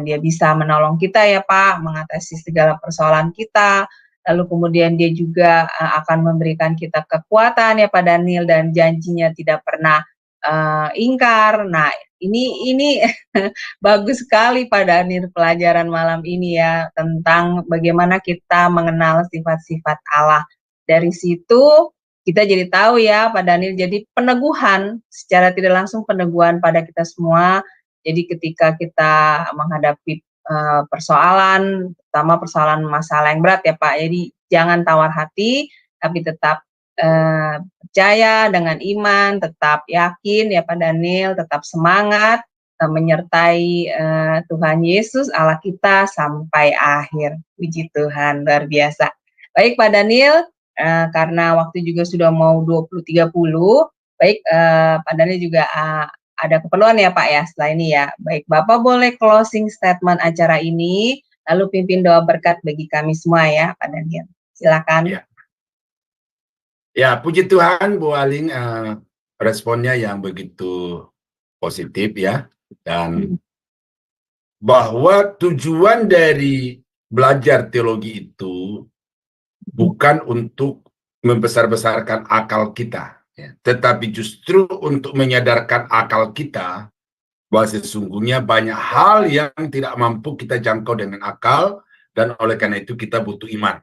dia bisa menolong kita ya Pak, mengatasi segala persoalan kita. Lalu kemudian dia juga akan memberikan kita kekuatan ya Pak Daniel, dan janjinya tidak pernah ingkar. Nah, ini bagus sekali Pak Daniel pelajaran malam ini ya, tentang bagaimana kita mengenal sifat-sifat Allah. Dari situ kita jadi tahu ya Pak Daniel, jadi peneguhan, secara tidak langsung peneguhan pada kita semua. Jadi ketika kita menghadapi persoalan, terutama persoalan masalah yang berat ya Pak, jadi jangan tawar hati, tapi tetap percaya dengan iman, tetap yakin ya Pak Daniel, tetap semangat, menyertai Tuhan Yesus Allah kita sampai akhir. Puji Tuhan, luar biasa. Baik Pak Daniel, karena waktu juga sudah mau 20.30, baik Pak Daniel juga ada keperluan ya Pak ya setelah ini ya. Baik, Bapak boleh closing statement acara ini, lalu pimpin doa berkat bagi kami semua ya Pak Daniel. Silakan. Ya, puji Tuhan Bu Aling, responnya yang begitu positif ya. Dan bahwa tujuan dari belajar teologi itu bukan untuk membesar-besarkan akal kita, ya, tetapi justru untuk menyadarkan akal kita bahwa sesungguhnya banyak hal yang tidak mampu kita jangkau dengan akal, dan oleh karena itu kita butuh iman.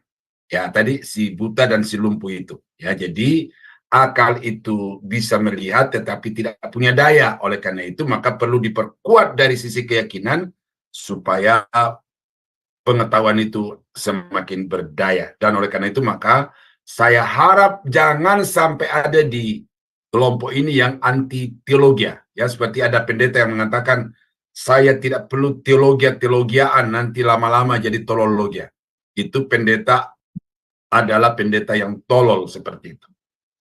Ya, tadi si buta dan si lumpuh itu. Ya, jadi akal itu bisa melihat tetapi tidak punya daya. Oleh karena itu maka perlu diperkuat dari sisi keyakinan supaya pengetahuan itu semakin berdaya. Dan oleh karena itu maka saya harap jangan sampai ada di kelompok ini yang anti teologia. Ya, seperti ada pendeta yang mengatakan saya tidak perlu teologiaan, nanti lama-lama jadi tolologia. Itu pendeta adalah pendeta yang tolol seperti itu.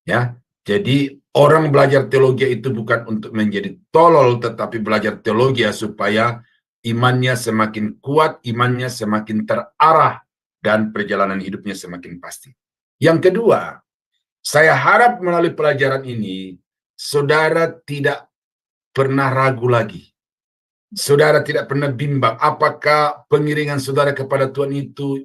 Ya, jadi orang belajar teologi itu bukan untuk menjadi tolol, tetapi belajar teologi supaya imannya semakin kuat, imannya semakin terarah, dan perjalanan hidupnya semakin pasti. Yang kedua, saya harap melalui pelajaran ini, saudara tidak pernah ragu lagi. Saudara tidak pernah bimbang apakah pengiringan saudara kepada Tuhan itu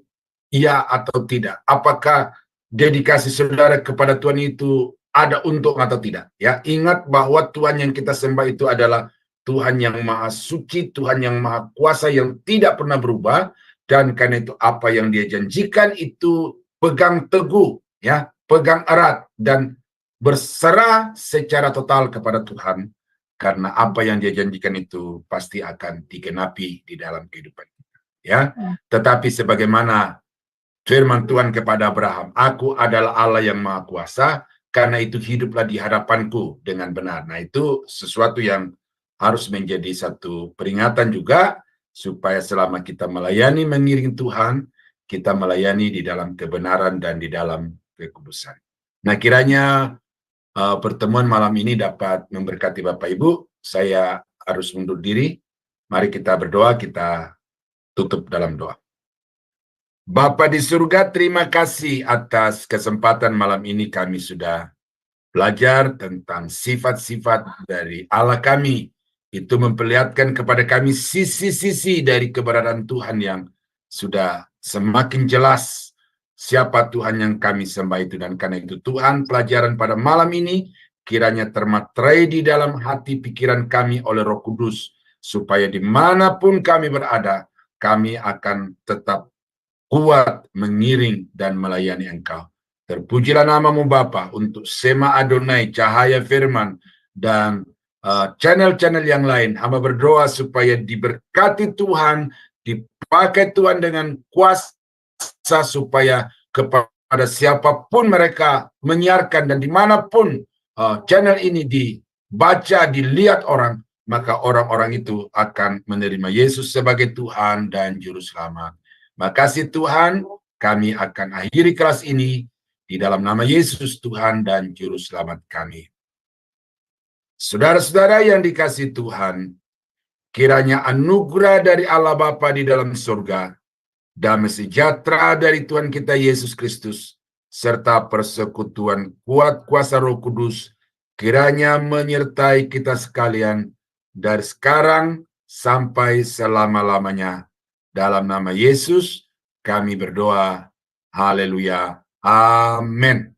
iya atau tidak. Apakah dedikasi saudara kepada Tuhan itu ada untung atau tidak. Ya, ingat bahwa Tuhan yang kita sembah itu adalah Tuhan yang maha suci, Tuhan yang maha kuasa, yang tidak pernah berubah, dan karena itu apa yang dia janjikan itu pegang teguh, ya, pegang erat, dan berserah secara total kepada Tuhan, karena apa yang dia janjikan itu pasti akan digenapi di dalam kehidupan kita. Ya, tetapi sebagaimana firman Tuhan kepada Abraham, aku adalah Allah yang maha kuasa, karena itu hiduplah di hadapanku dengan benar. Nah, itu sesuatu yang harus menjadi satu peringatan juga, supaya selama kita melayani mengiring Tuhan, kita melayani di dalam kebenaran dan di dalam kekudusan. Nah, kiranya pertemuan malam ini dapat memberkati Bapak Ibu. Saya harus mundur diri. Mari kita berdoa, kita tutup dalam doa. Bapa di surga, terima kasih atas kesempatan malam ini kami sudah belajar tentang sifat-sifat dari Allah kami. Itu memperlihatkan kepada kami sisi-sisi dari keberadaan Tuhan yang sudah semakin jelas siapa Tuhan yang kami sembah itu. Dan karena itu Tuhan, pelajaran pada malam ini kiranya termaterai di dalam hati pikiran kami oleh Roh Kudus, supaya dimanapun kami berada, kami akan tetap kuat mengiring dan melayani Engkau. Terpujilah namamu Bapa untuk Sema Adonai, Cahaya Firman, dan channel-channel yang lain. Hamba berdoa supaya diberkati Tuhan, dipakai Tuhan dengan kuasa, supaya kepada siapapun mereka menyiarkan dan dimanapun channel ini dibaca, dilihat orang, maka orang-orang itu akan menerima Yesus sebagai Tuhan dan Juru Selamat. Makasih Tuhan, kami akan akhiri kelas ini di dalam nama Yesus Tuhan dan Juru Selamat kami. Saudara-saudara yang dikasihi Tuhan, kiranya anugerah dari Allah Bapa di dalam surga, damai sejahtera dari Tuhan kita Yesus Kristus, serta persekutuan kuat kuasa Roh Kudus, kiranya menyertai kita sekalian dari sekarang sampai selama-lamanya. Dalam nama Yesus, kami berdoa. Haleluya. Amin.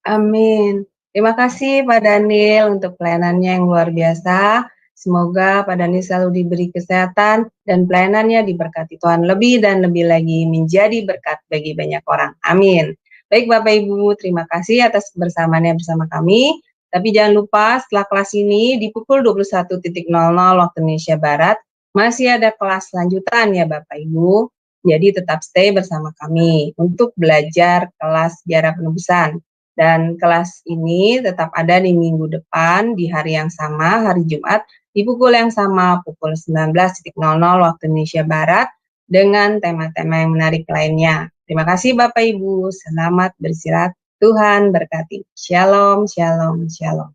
Amin. Terima kasih Pak Daniel untuk pelayanannya yang luar biasa. Semoga Pak Daniel selalu diberi kesehatan dan pelayanannya diberkati Tuhan lebih dan lebih lagi menjadi berkat bagi banyak orang. Amin. Baik Bapak Ibu, terima kasih atas kebersamaannya bersama kami. Tapi jangan lupa setelah kelas ini di pukul 21.00 waktu Indonesia Barat masih ada kelas lanjutan ya Bapak Ibu. Jadi tetap stay bersama kami untuk belajar kelas sejarah penebusan. Dan kelas ini tetap ada di minggu depan, di hari yang sama, hari Jumat, di pukul yang sama, pukul 19.00 waktu Indonesia Barat, dengan tema-tema yang menarik lainnya. Terima kasih Bapak Ibu, selamat beristirahat, Tuhan berkati. Shalom, shalom, shalom.